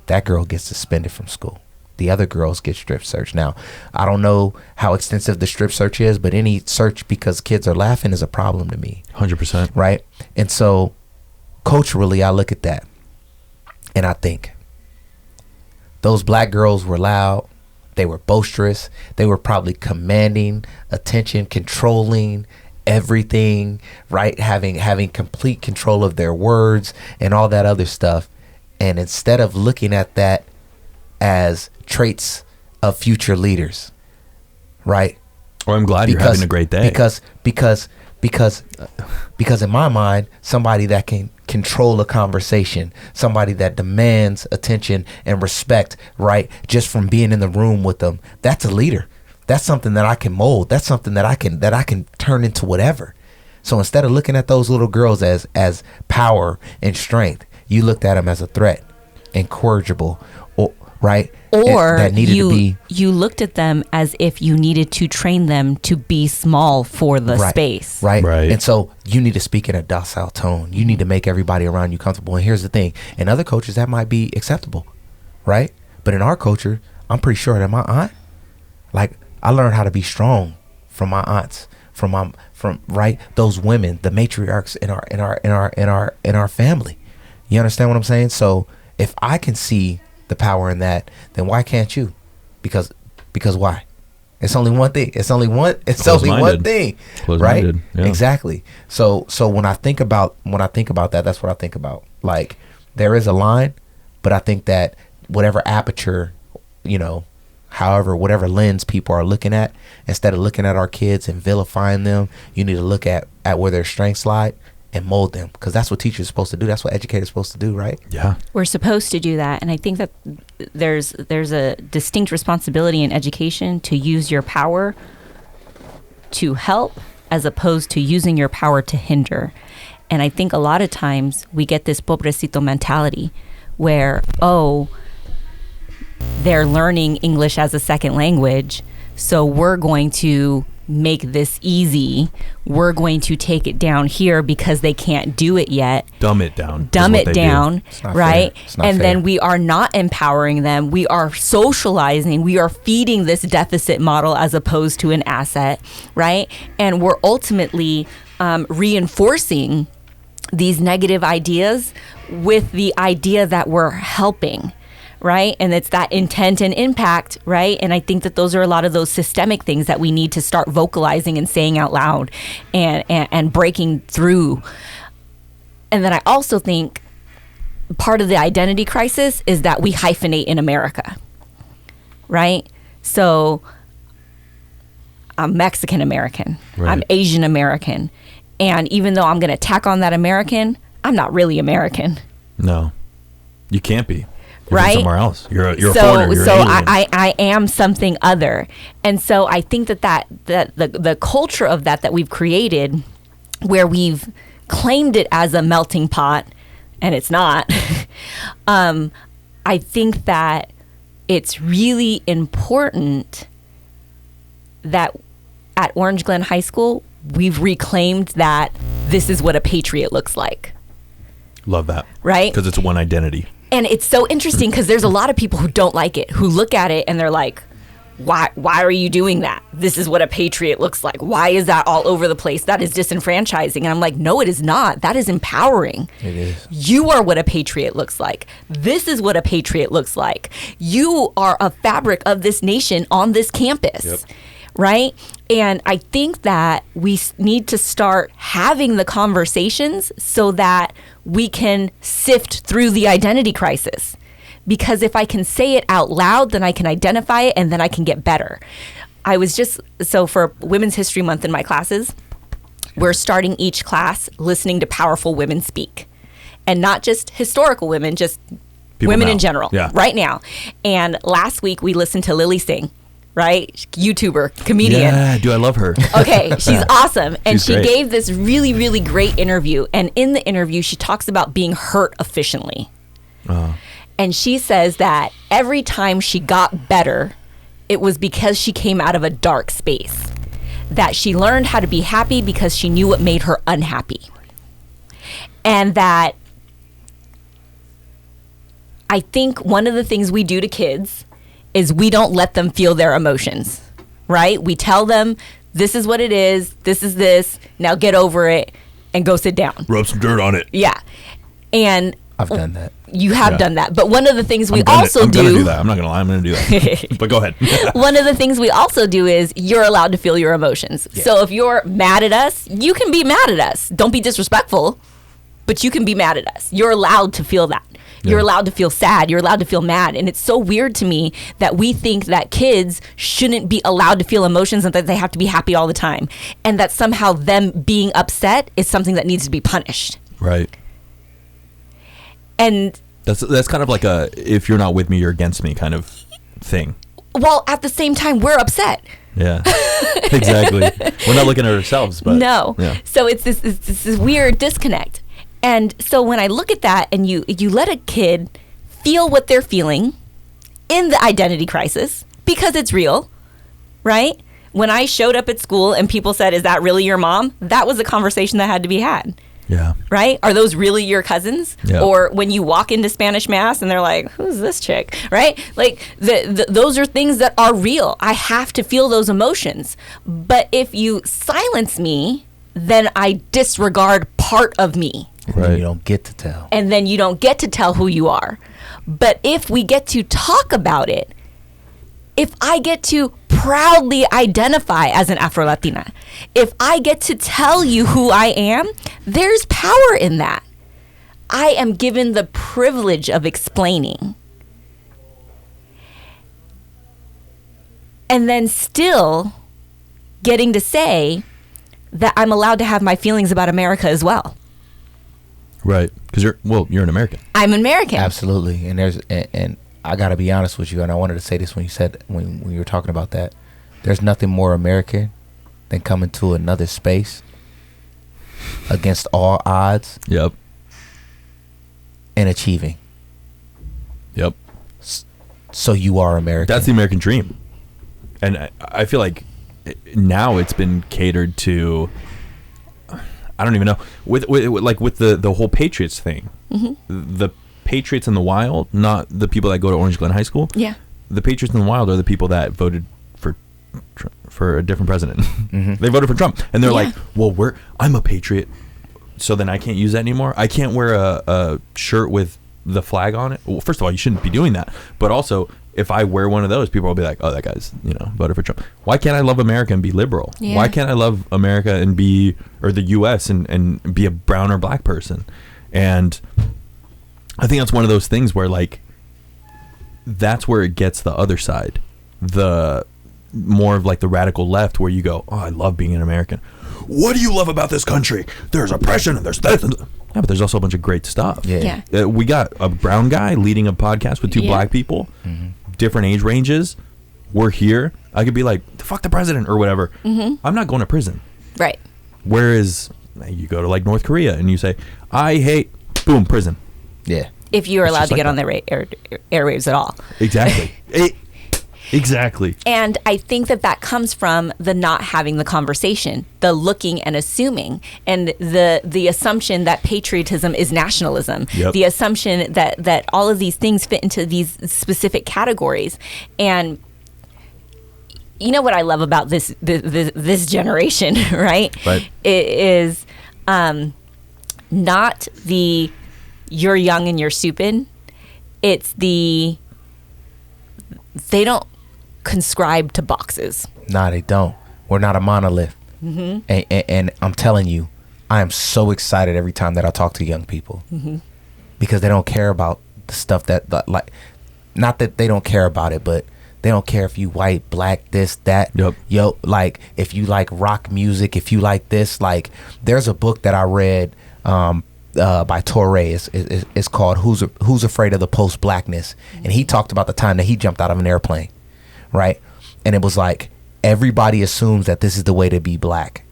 That girl gets suspended from school. The other girls get strip searched. Now, I don't know how extensive the strip search is, but any search because kids are laughing is a problem to me. 100%. Right? And so culturally, I look at that and I think those black girls were loud. They were boisterous. They were probably commanding attention, controlling everything, right? Having complete control of their words and all that other stuff. And instead of looking at that as traits of future leaders, right? Well, I'm glad you're having a great day. Because in my mind, somebody that can control a conversation, somebody that demands attention and respect, right, just from being in the room with them, that's a leader. That's something that I can mold. That's something that I can turn into whatever. So instead of looking at those little girls as power and strength, you looked at them as a threat, incorrigible, right? Or that needed to be. You looked at them as if you needed to train them to be small for the space. Right. Right. And so you need to speak in a docile tone. You need to make everybody around you comfortable. And here's the thing. In other cultures, that might be acceptable, right? But in our culture, I'm pretty sure that my aunt, like, I learned how to be strong from my aunts, from right, those women, the matriarchs in our family. You understand what I'm saying? So If I can see the power in that, then why can't you? Because why? It's only one thing. It's only one thing. Right? Yeah. Exactly. So when I think about that, that's what I think about. Like, there is a line, but I think that whatever aperture, however, whatever lens people are looking at, instead of looking at our kids and vilifying them, you need to look at where their strengths lie and mold them, because that's what teachers are supposed to do. That's what educators are supposed to do, right? Yeah. We're supposed to do that. And I think that there's a distinct responsibility in education to use your power to help as opposed to using your power to hinder. And I think a lot of times we get this pobrecito mentality where, they're learning English as a second language, so we're going to make this easy. We're going to take it down here because they can't do it yet. Dumb it down, right? And fair. then we are not empowering them. We are socializing. We are feeding this deficit model as opposed to an asset, right? And we're ultimately reinforcing these negative ideas with the idea that we're helping. Right? And it's that intent and impact, right? And I think that those are a lot of those systemic things that we need to start vocalizing and saying out loud and breaking through. And then I also think part of the identity crisis is that we hyphenate in America, right? So I'm Mexican American, right. I'm Asian American. And even though I'm going to tack on that American, I'm not really American. No, you can't be. You're right? somewhere else. You're a foreigner. You're so an alien. I am something other. And so I think that the culture of that we've created, where we've claimed it as a melting pot, and it's not, I think that it's really important that at Orange Glen High School, we've reclaimed that this is what a patriot looks like. Love that. Right? Because it's one identity. And it's so interesting because there's a lot of people who don't like it, who look at it and they're like, why are you doing that? This is what a patriot looks like. Why is that all over the place? That is disenfranchising. And I'm like, no, it is not. That is empowering. It is. You are what a patriot looks like. This is what a patriot looks like. You are a fabric of this nation on this campus. Yep. Right? And I think that we need to start having the conversations so that we can sift through the identity crisis. Because if I can say it out loud, then I can identify it and then I can get better. So for Women's History Month in my classes, we're starting each class listening to powerful women speak. And not just historical women, just People women now. in general, Yeah. right now. And last week we listened to Lily Singh. Right? YouTuber, comedian. Yeah, dude, I love her. Okay, she's awesome. And She's she great. gave this really, really great interview. And in the interview, she talks about being hurt efficiently. And she says that every time she got better, it was because she came out of a dark space. That she learned how to be happy because she knew what made her unhappy. And that I think one of the things we do to kids is we don't let them feel their emotions, right? We tell them, this is what it is, this is this, now get over it and go sit down. Rub some dirt on it. Yeah. And I've done that. you have done that. But one of the things we I'm gonna do that. I'm not going to lie. I'm going to do that. But go ahead. One of the things we also do is you're allowed to feel your emotions. Yeah. So if you're mad at us, you can be mad at us. Don't be disrespectful, but you can be mad at us. You're allowed to feel that. You're allowed to feel sad. You're allowed to feel mad. And it's so weird to me that we think that kids shouldn't be allowed to feel emotions and that they have to be happy all the time. And that somehow them being upset is something that needs to be punished. Right. And That's kind of like a, if you're not with me, you're against me kind of thing. well, at the same time, we're upset. Yeah, exactly. We're not looking at ourselves, but No. Yeah. So it's this weird disconnect. And so when I look at that and you let a kid feel what they're feeling in the identity crisis, because it's real, right? When I showed up at school and people said, is that really your mom? That was a conversation that had to be had. Yeah. Right? Are those really your cousins? Yeah. Or when you walk into Spanish Mass and they're like, who's this chick? Right? Like those are things that are real. I have to feel those emotions. But if you silence me, then I disregard part of me. And then you don't get to tell. And then you don't get to tell who you are. But if we get to talk about it, if I get to proudly identify as an Afro-Latina, if I get to tell you who I am, there's power in that. I am given the privilege of explaining. And then still getting to say that I'm allowed to have my feelings about America as well. Right. Because you're an American. I'm American. Absolutely. And I got to be honest with you, and I wanted to say this when you were talking about that. There's nothing more American than coming to another space against all odds. Yep. And achieving. Yep. So you are American. That's the American dream. And I feel like now it's been catered to, I don't even know, with the whole Patriots thing. Mm-hmm. The Patriots in the wild, not the people that go to Orange Glen High School. Yeah. The Patriots in the wild are the people that voted for a different president. Mm-hmm. They voted for Trump. And they're like, well, I'm a Patriot, so then I can't use that anymore. I can't wear a shirt with the flag on it. Well, first of all, you shouldn't be doing that. But also, if I wear one of those, people will be like, oh, that guy's, voted for Trump. Why can't I love America and be liberal? Yeah. Why can't I love America and or the U.S. and be a brown or black person? And I think that's one of those things where, like, that's where it gets the other side. The more of, like, the radical left, where you go, oh, I love being an American. What do you love about this country? There's oppression and there's this. Yeah, but there's also a bunch of great stuff. Yeah. We got a brown guy leading a podcast with two black people, different age ranges. We're here. I could be like, fuck the president or whatever. Mm-hmm. I'm not going to prison. Right. Whereas you go to, like, North Korea and you say, I hate, boom, prison. Yeah. If you are allowed to get on the airwaves at all. Exactly. Exactly. And I think that comes from the not having the conversation, the looking and assuming, and the assumption that patriotism is nationalism, the assumption that all of these things fit into these specific categories. And you know what I love about this generation, right? Right. It is not the you're young and you're stupid. It's they don't conscribe to boxes. Nah, they don't. We're not a monolith. Mm-hmm. And I'm telling you, I am so excited every time that I talk to young people, because they don't care about the stuff that, like, not that they don't care about it, but they don't care if you white, black, this, that. Yep. Yo, like, if you like rock music, if you like this, like, there's a book that I read by Torre. It's called Who's Afraid of the Post-Blackness, and he talked about the time that he jumped out of an airplane, right? And it was like, everybody assumes that this is the way to be black.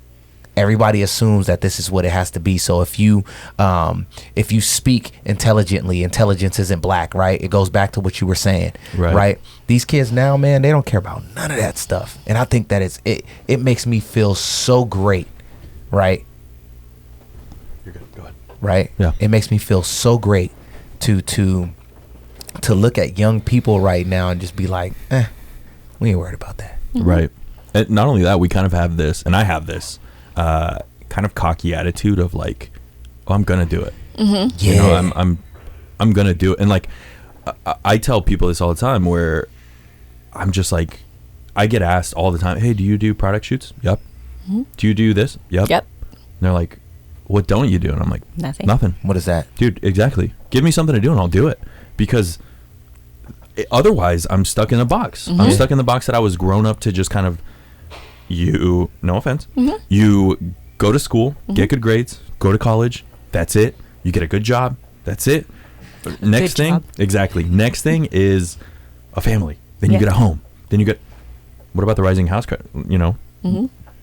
Everybody assumes that this is what it has to be. So if you speak intelligently, intelligence isn't black, right? It goes back to what you were saying, right? These kids now, man, they don't care about none of that stuff, and I think that it makes me feel so great, right? You're good. Go ahead. Right? Yeah. It makes me feel so great to look at young people right now and just be like, we ain't worried about that. Mm-hmm. Right. And not only that, we kind of have this, and I have this kind of cocky attitude of, like, oh, I'm gonna do it. Mm-hmm. Yeah. I'm gonna do it. And, like, I tell people this all the time, where I'm just like, I get asked all the time, hey, do you do product shoots? Yep. Mm-hmm. Do you do this? Yep. And they're like, what don't you do? And I'm like, nothing. What is that? Dude, exactly. Give me something to do and I'll do it. Because otherwise I'm stuck in a box. Mm-hmm. I'm stuck in the box that I was grown up to just kind of, no offense, you go to school, get good grades, go to college, that's it. You get a good job, that's it. Next thing, exactly. Next thing is a family. Then you get a home. Then you get, what about the rising house? The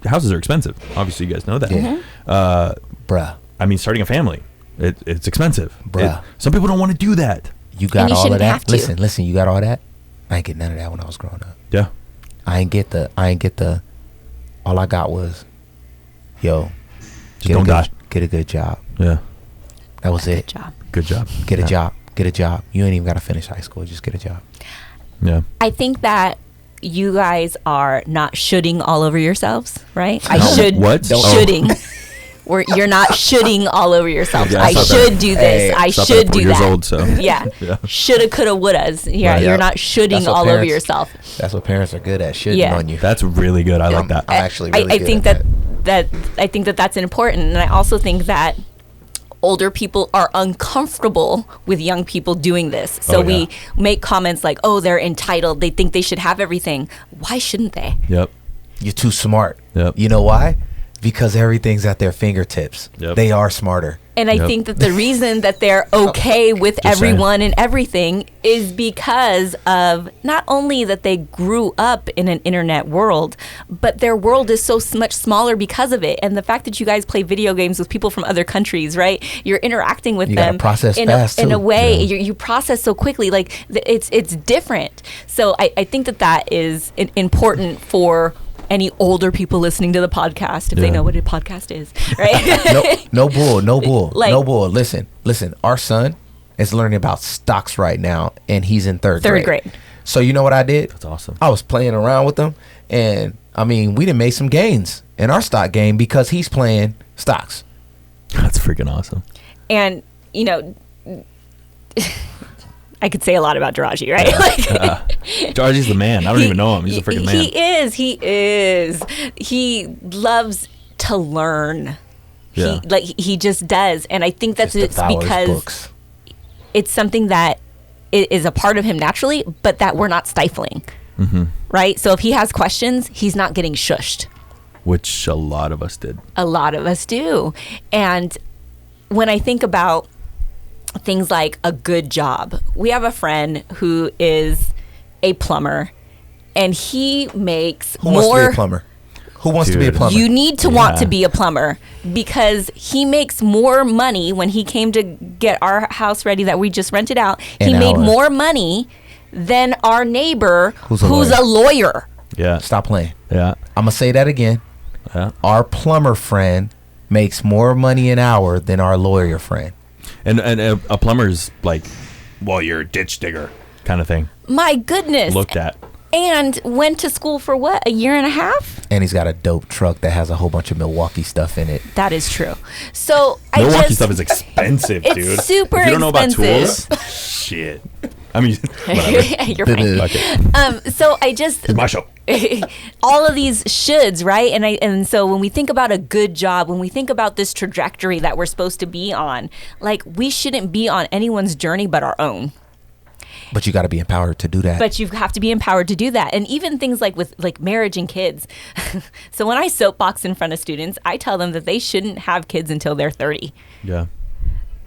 houses are expensive. Obviously, you guys know that. Yeah. Bruh. I mean, starting a family, it's expensive. Bruh. Some people don't want to do that. You got all of that? Listen, you got all that? I ain't get none of that when I was growing up. Yeah. I ain't get the, all I got was, yo, just don't die. Get a good job. Yeah. That was it. Good job. Get a job. Get a job. You ain't even got to finish high school. Just get a job. Yeah. I think that you guys are not shoulding all over yourselves, right? Shoulding. where you're not shoulding all over yourself. Yeah, I should do this. I Stop should at 4 do years that. old, so. Yeah. Shoulda, coulda, wouldas. Yeah, Right. you're not shoulding all over yourself. That's what parents are good at, shitting on you. That's really good. I like that. I'm actually really I good think at I think that's important, and I also think that older people are uncomfortable with young people doing this. So we make comments like, "Oh, they're entitled. They think they should have everything." Why shouldn't they? Yep. You're too smart. Yep. You know why? Because everything's at their fingertips. Yep. They are smarter. And I think that the reason that they're okay with everyone and everything is because of not only that they grew up in an internet world, but their world is so much smaller because of it. And the fact that you guys play video games with people from other countries, right? You're interacting with them gotta process fast, in a too. way. You process so quickly. Like it's different. So I think that is important for any older people listening to the podcast, if they know what a podcast is, right? No bull. Like- No bull. Listen. Our son is learning about stocks right now, and he's in third grade. So you know what I did? That's awesome. I was playing around with him, and I mean, we done made some gains in our stock game because he's playing stocks. That's freaking awesome. And, you know, I could say a lot about Jiraji, right? Jiraji's the man. I don't even know him. He's a freaking man. He is. He loves to learn. Yeah. He just does. And I think that's Just devours because books. it's something that is a part of him naturally, but that we're not stifling. Mm-hmm. Right? So if he has questions, he's not getting shushed. Which a lot of us did. A lot of us do. And when I think about things like a good job, we have a friend who is a plumber, and he makes Who wants to be a plumber? Who wants to be a plumber? You need to want to be a plumber because he makes more money. When he came to get our house ready that we just rented out, he made more money than our neighbor who's a lawyer. Yeah. Stop playing. Yeah. I'm gonna say that again. Yeah. Our plumber friend makes more money an hour than our lawyer friend. And a plumber's like, well, you're a ditch digger kind of thing. My goodness. Looked at. And went to school for what, a year and a half? And he's got a dope truck that has a whole bunch of Milwaukee stuff in it. That is true. So Milwaukee stuff is expensive, it's dude. super if you don't know about tools, expensive. shit. I mean, whatever. You're fine. Okay. So I just It's my show. all of these shoulds, right? And so when we think about a good job, when we think about this trajectory that we're supposed to be on, like we shouldn't be on anyone's journey but our own. But you got to be empowered to do that. But you have to be empowered to do that. And even things like with like marriage and kids. So when I soapbox in front of students, I tell them that they shouldn't have kids until they're 30. Yeah.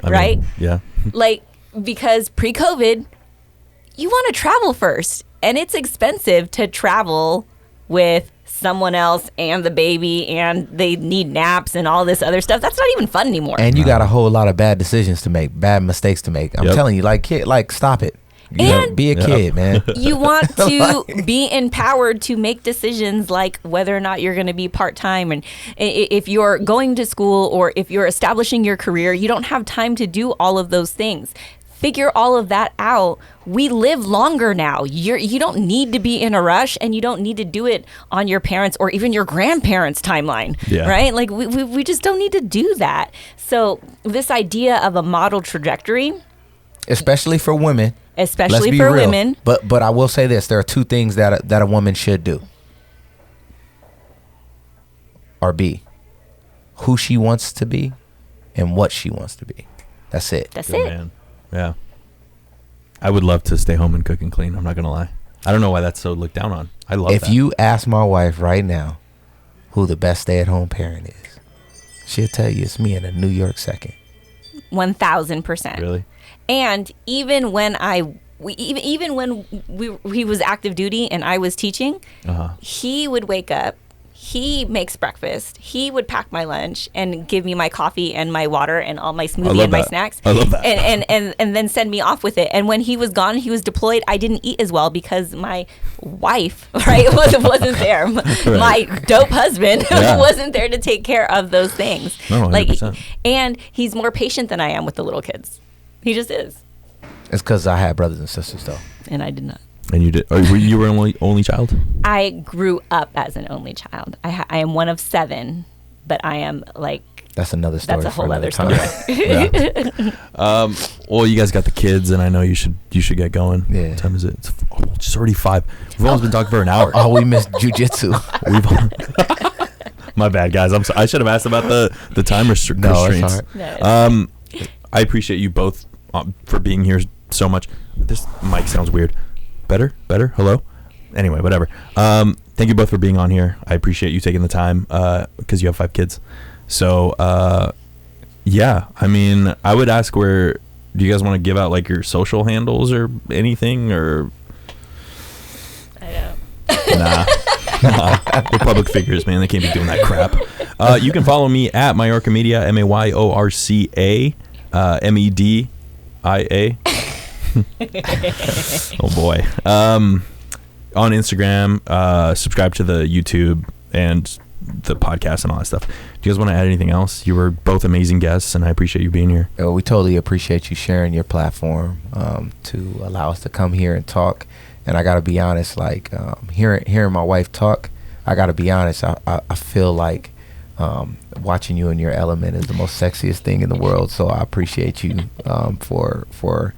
Right? Yeah. Like, because pre-COVID, you want to travel first. And it's expensive to travel with someone else and the baby, and they need naps and all this other stuff. That's not even fun anymore. And you got a whole lot of bad decisions to make, bad mistakes to make. I'm telling you, like stop it. You know, be a kid, man. You want to be empowered to make decisions like whether or not you're going to be part-time. And if you're going to school or if you're establishing your career, you don't have time to do all of those things. Figure all of that out. We live longer now. You don't need to be in a rush, and you don't need to do it on your parents' or even your grandparents' timeline, right? Like we just don't need to do that. So this idea of a model trajectory, especially for women. Especially for women. But I will say this: there are two things that a woman should do, or be, who she wants to be, and what she wants to be. That's it. That's Good it. Man. Yeah. I would love to stay home and cook and clean. I'm not gonna lie. I don't know why that's so looked down on. I love that. If you ask my wife right now who the best stay-at-home parent is, she'll tell you it's me in a New York second. 1,000%. Really? And even when he was active duty and I was teaching, he would wake up, he makes breakfast, he would pack my lunch and give me my coffee and my water and all my smoothie and my snacks. I love that. And then send me off with it. And when he was gone, he was deployed, I didn't eat as well because my wife, right, wasn't there. My dope husband wasn't there to take care of those things. No, 100%. And he's more patient than I am with the little kids. He just is. It's because I had brothers and sisters, though. And I did not. And you did? You were only child? I grew up as an only child. I am one of 7, but I am like That's another story. That's a whole for other another story. time. Yeah. Well, you guys got the kids, and I know you should get going. Yeah. What time is it? It's already 5. We've almost been talking for an hour. Oh, we missed jujitsu. My bad, guys. I should have asked about the time restraints. No, it's all No. I appreciate you both for being here so much. This mic sounds weird. Better. Hello. Anyway, whatever. Thank you both for being on here. I appreciate you taking the time because you have 5 kids. So yeah, I mean, I would ask, do you guys want to give out like your social handles or anything, or? I don't. Nah. We're public figures, man. They can't be doing that crap. You can follow me at Mayorca Media, Mayorca Media. Oh boy. On Instagram, subscribe to the YouTube and the podcast and all that stuff. Do you guys want to add anything else? You were both amazing guests, and I appreciate you being here. We totally appreciate you sharing your platform to allow us to come here and talk. And I gotta be honest, like hearing my wife talk, I gotta be honest, I feel like watching you in your element is the most sexiest thing in the world. So I appreciate you for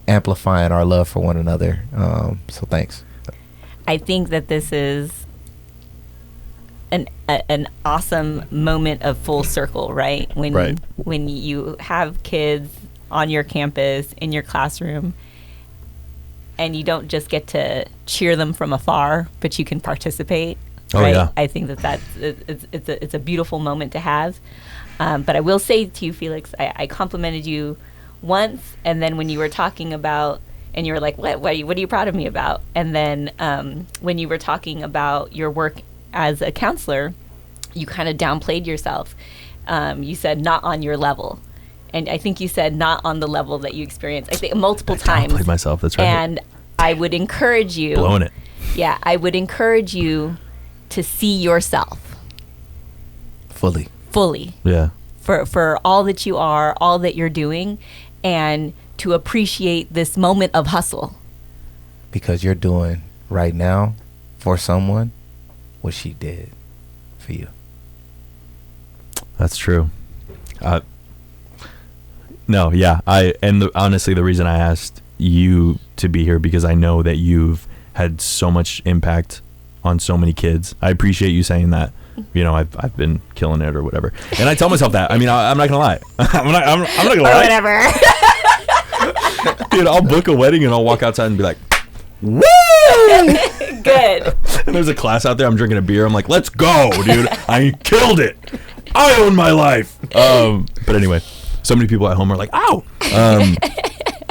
amplifying our love for one another. So thanks. I think that this is an awesome moment of full circle, right? When you have kids on your campus, in your classroom, and you don't just get to cheer them from afar, but you can participate. Oh, right? yeah. I think it's a beautiful moment to have. But I will say to you, Felix, I complimented you once, and then when you were talking about, and you were like, what are you proud of me about? And then when you were talking about your work as a counselor, you kind of downplayed yourself. You said not on your level. And I think you said not on the level that you experienced, I think multiple times. I downplayed myself, that's right. And I would encourage you. Blowing it. Yeah, I would encourage you to see yourself. Fully. Yeah. For all that you are, all that you're doing, and to appreciate this moment of hustle. Because you're doing right now for someone what she did for you. That's true. No, yeah. Honestly, the reason I asked you to be here, because I know that you've had so much impact on so many kids. I appreciate you saying that. You know, I've been killing it or whatever, and I tell myself that. I mean, I'm not gonna lie. I'm not gonna lie. Or whatever. Dude, I'll book a wedding and I'll walk outside and be like, "Woo!" Good. And there's a class out there. I'm drinking a beer. I'm like, "Let's go, dude! I killed it. I own my life." But anyway, so many people at home are like, "Ow!"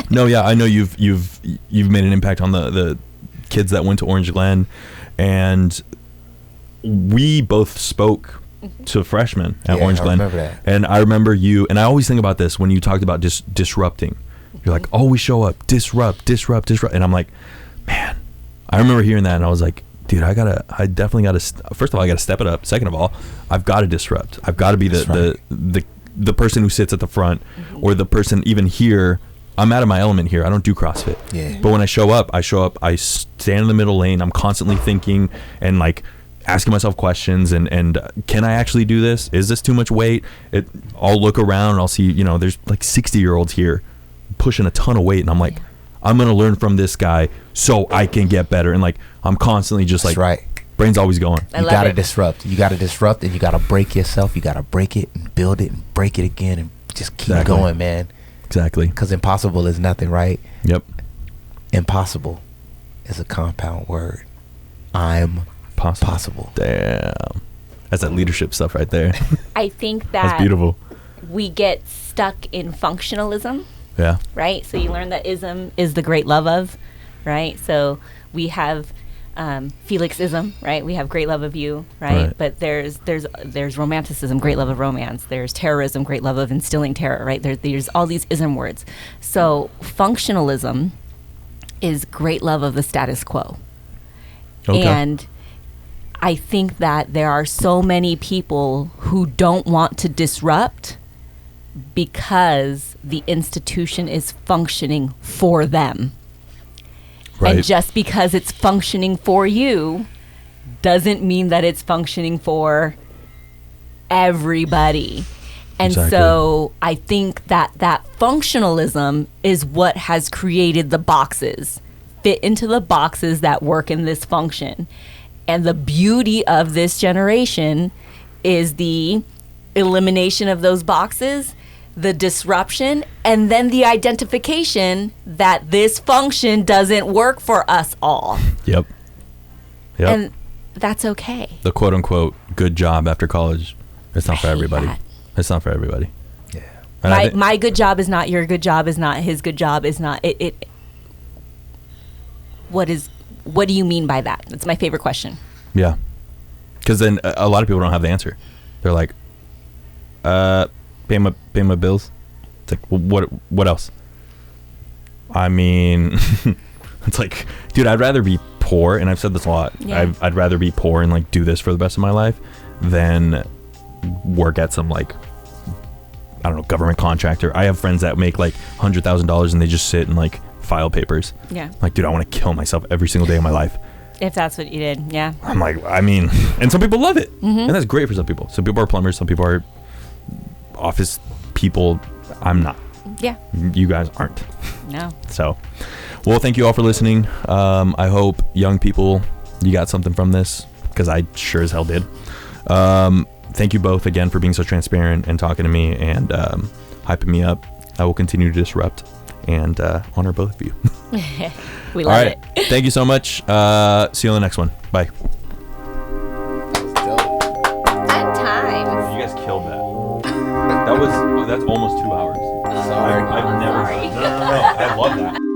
No, yeah, I know you've made an impact on the kids that went to Orange Glen, and we both spoke to freshmen at Orange Glen. I remember that. And I remember you, and I always think about this when you talked about just disrupting. You're like, always show up, disrupt. And I'm like, man, I remember hearing that, and I was like, dude, I definitely gotta, first of all, I gotta step it up. Second of all, I've got to disrupt. I've got to be the person who sits at the front, or the person even here. I'm out of my element here. I don't do CrossFit. Yeah. But when I show up, I stand in the middle lane. I'm constantly thinking and like asking myself questions and can I actually do this? Is this too much weight? I'll look around and I'll see, there's like 60-year-olds here pushing a ton of weight, and I'm like, I'm going to learn from this guy so I can get better. And like, I'm constantly just That's like, right. brain's always going. You got to disrupt. You got to disrupt, and you got to break yourself. You got to break it and build it and break it again and just keep going, man. Exactly. Because impossible is nothing, right? Yep. Impossible is a compound word. I'm possible. Damn. That's that leadership stuff right there. I think that That's beautiful. We get stuck in functionalism. Yeah. Right? So you learn that ism is the great love of, right? So we have Felixism, right? We have great love of you, right? But there's romanticism, great love of romance. There's terrorism, great love of instilling terror, right? There's all these ism words. So functionalism is great love of the status quo. Okay. And I think that there are so many people who don't want to disrupt because the institution is functioning for them. Right. And just because it's functioning for you doesn't mean that it's functioning for everybody. And Exactly. so I think that functionalism is what has created the boxes, fit into the boxes that work in this function. And the beauty of this generation is the elimination of those boxes, the disruption, and then the identification that this function doesn't work for us all. Yep. And that's okay. The quote unquote good job after college. It's not for hate everybody. that. It's not for everybody. Yeah. And My good job is not your good job, is not his good job, is not it. What do you mean by that? That's my favorite question. Yeah. Because then a lot of people don't have the answer. They're like, pay my bills. It's like, well, what else? I mean, it's like, dude, I'd rather be poor, and I've said this a lot. Yeah. I'd rather be poor and like do this for the rest of my life than work at some like, I don't know, government contractor. I have friends that make like $100,000 and they just sit and like file papers. Yeah. Like, dude, I want to kill myself every single day of my life. If that's what you did, yeah. I'm like, I mean, and some people love it. Mm-hmm. And that's great for some people. Some people are plumbers, some people are office people. I'm not. Yeah. You guys aren't. No. So, well, thank you all for listening. I hope young people, you got something from this, because I sure as hell did. Thank you both again for being so transparent and talking to me and hyping me up. I will continue to disrupt and honor both of you. We love it. Thank you so much. See you on the next one. Bye. At times. You guys killed that. That's almost 2 hours. Sorry. I've never. Sorry. No. I love that.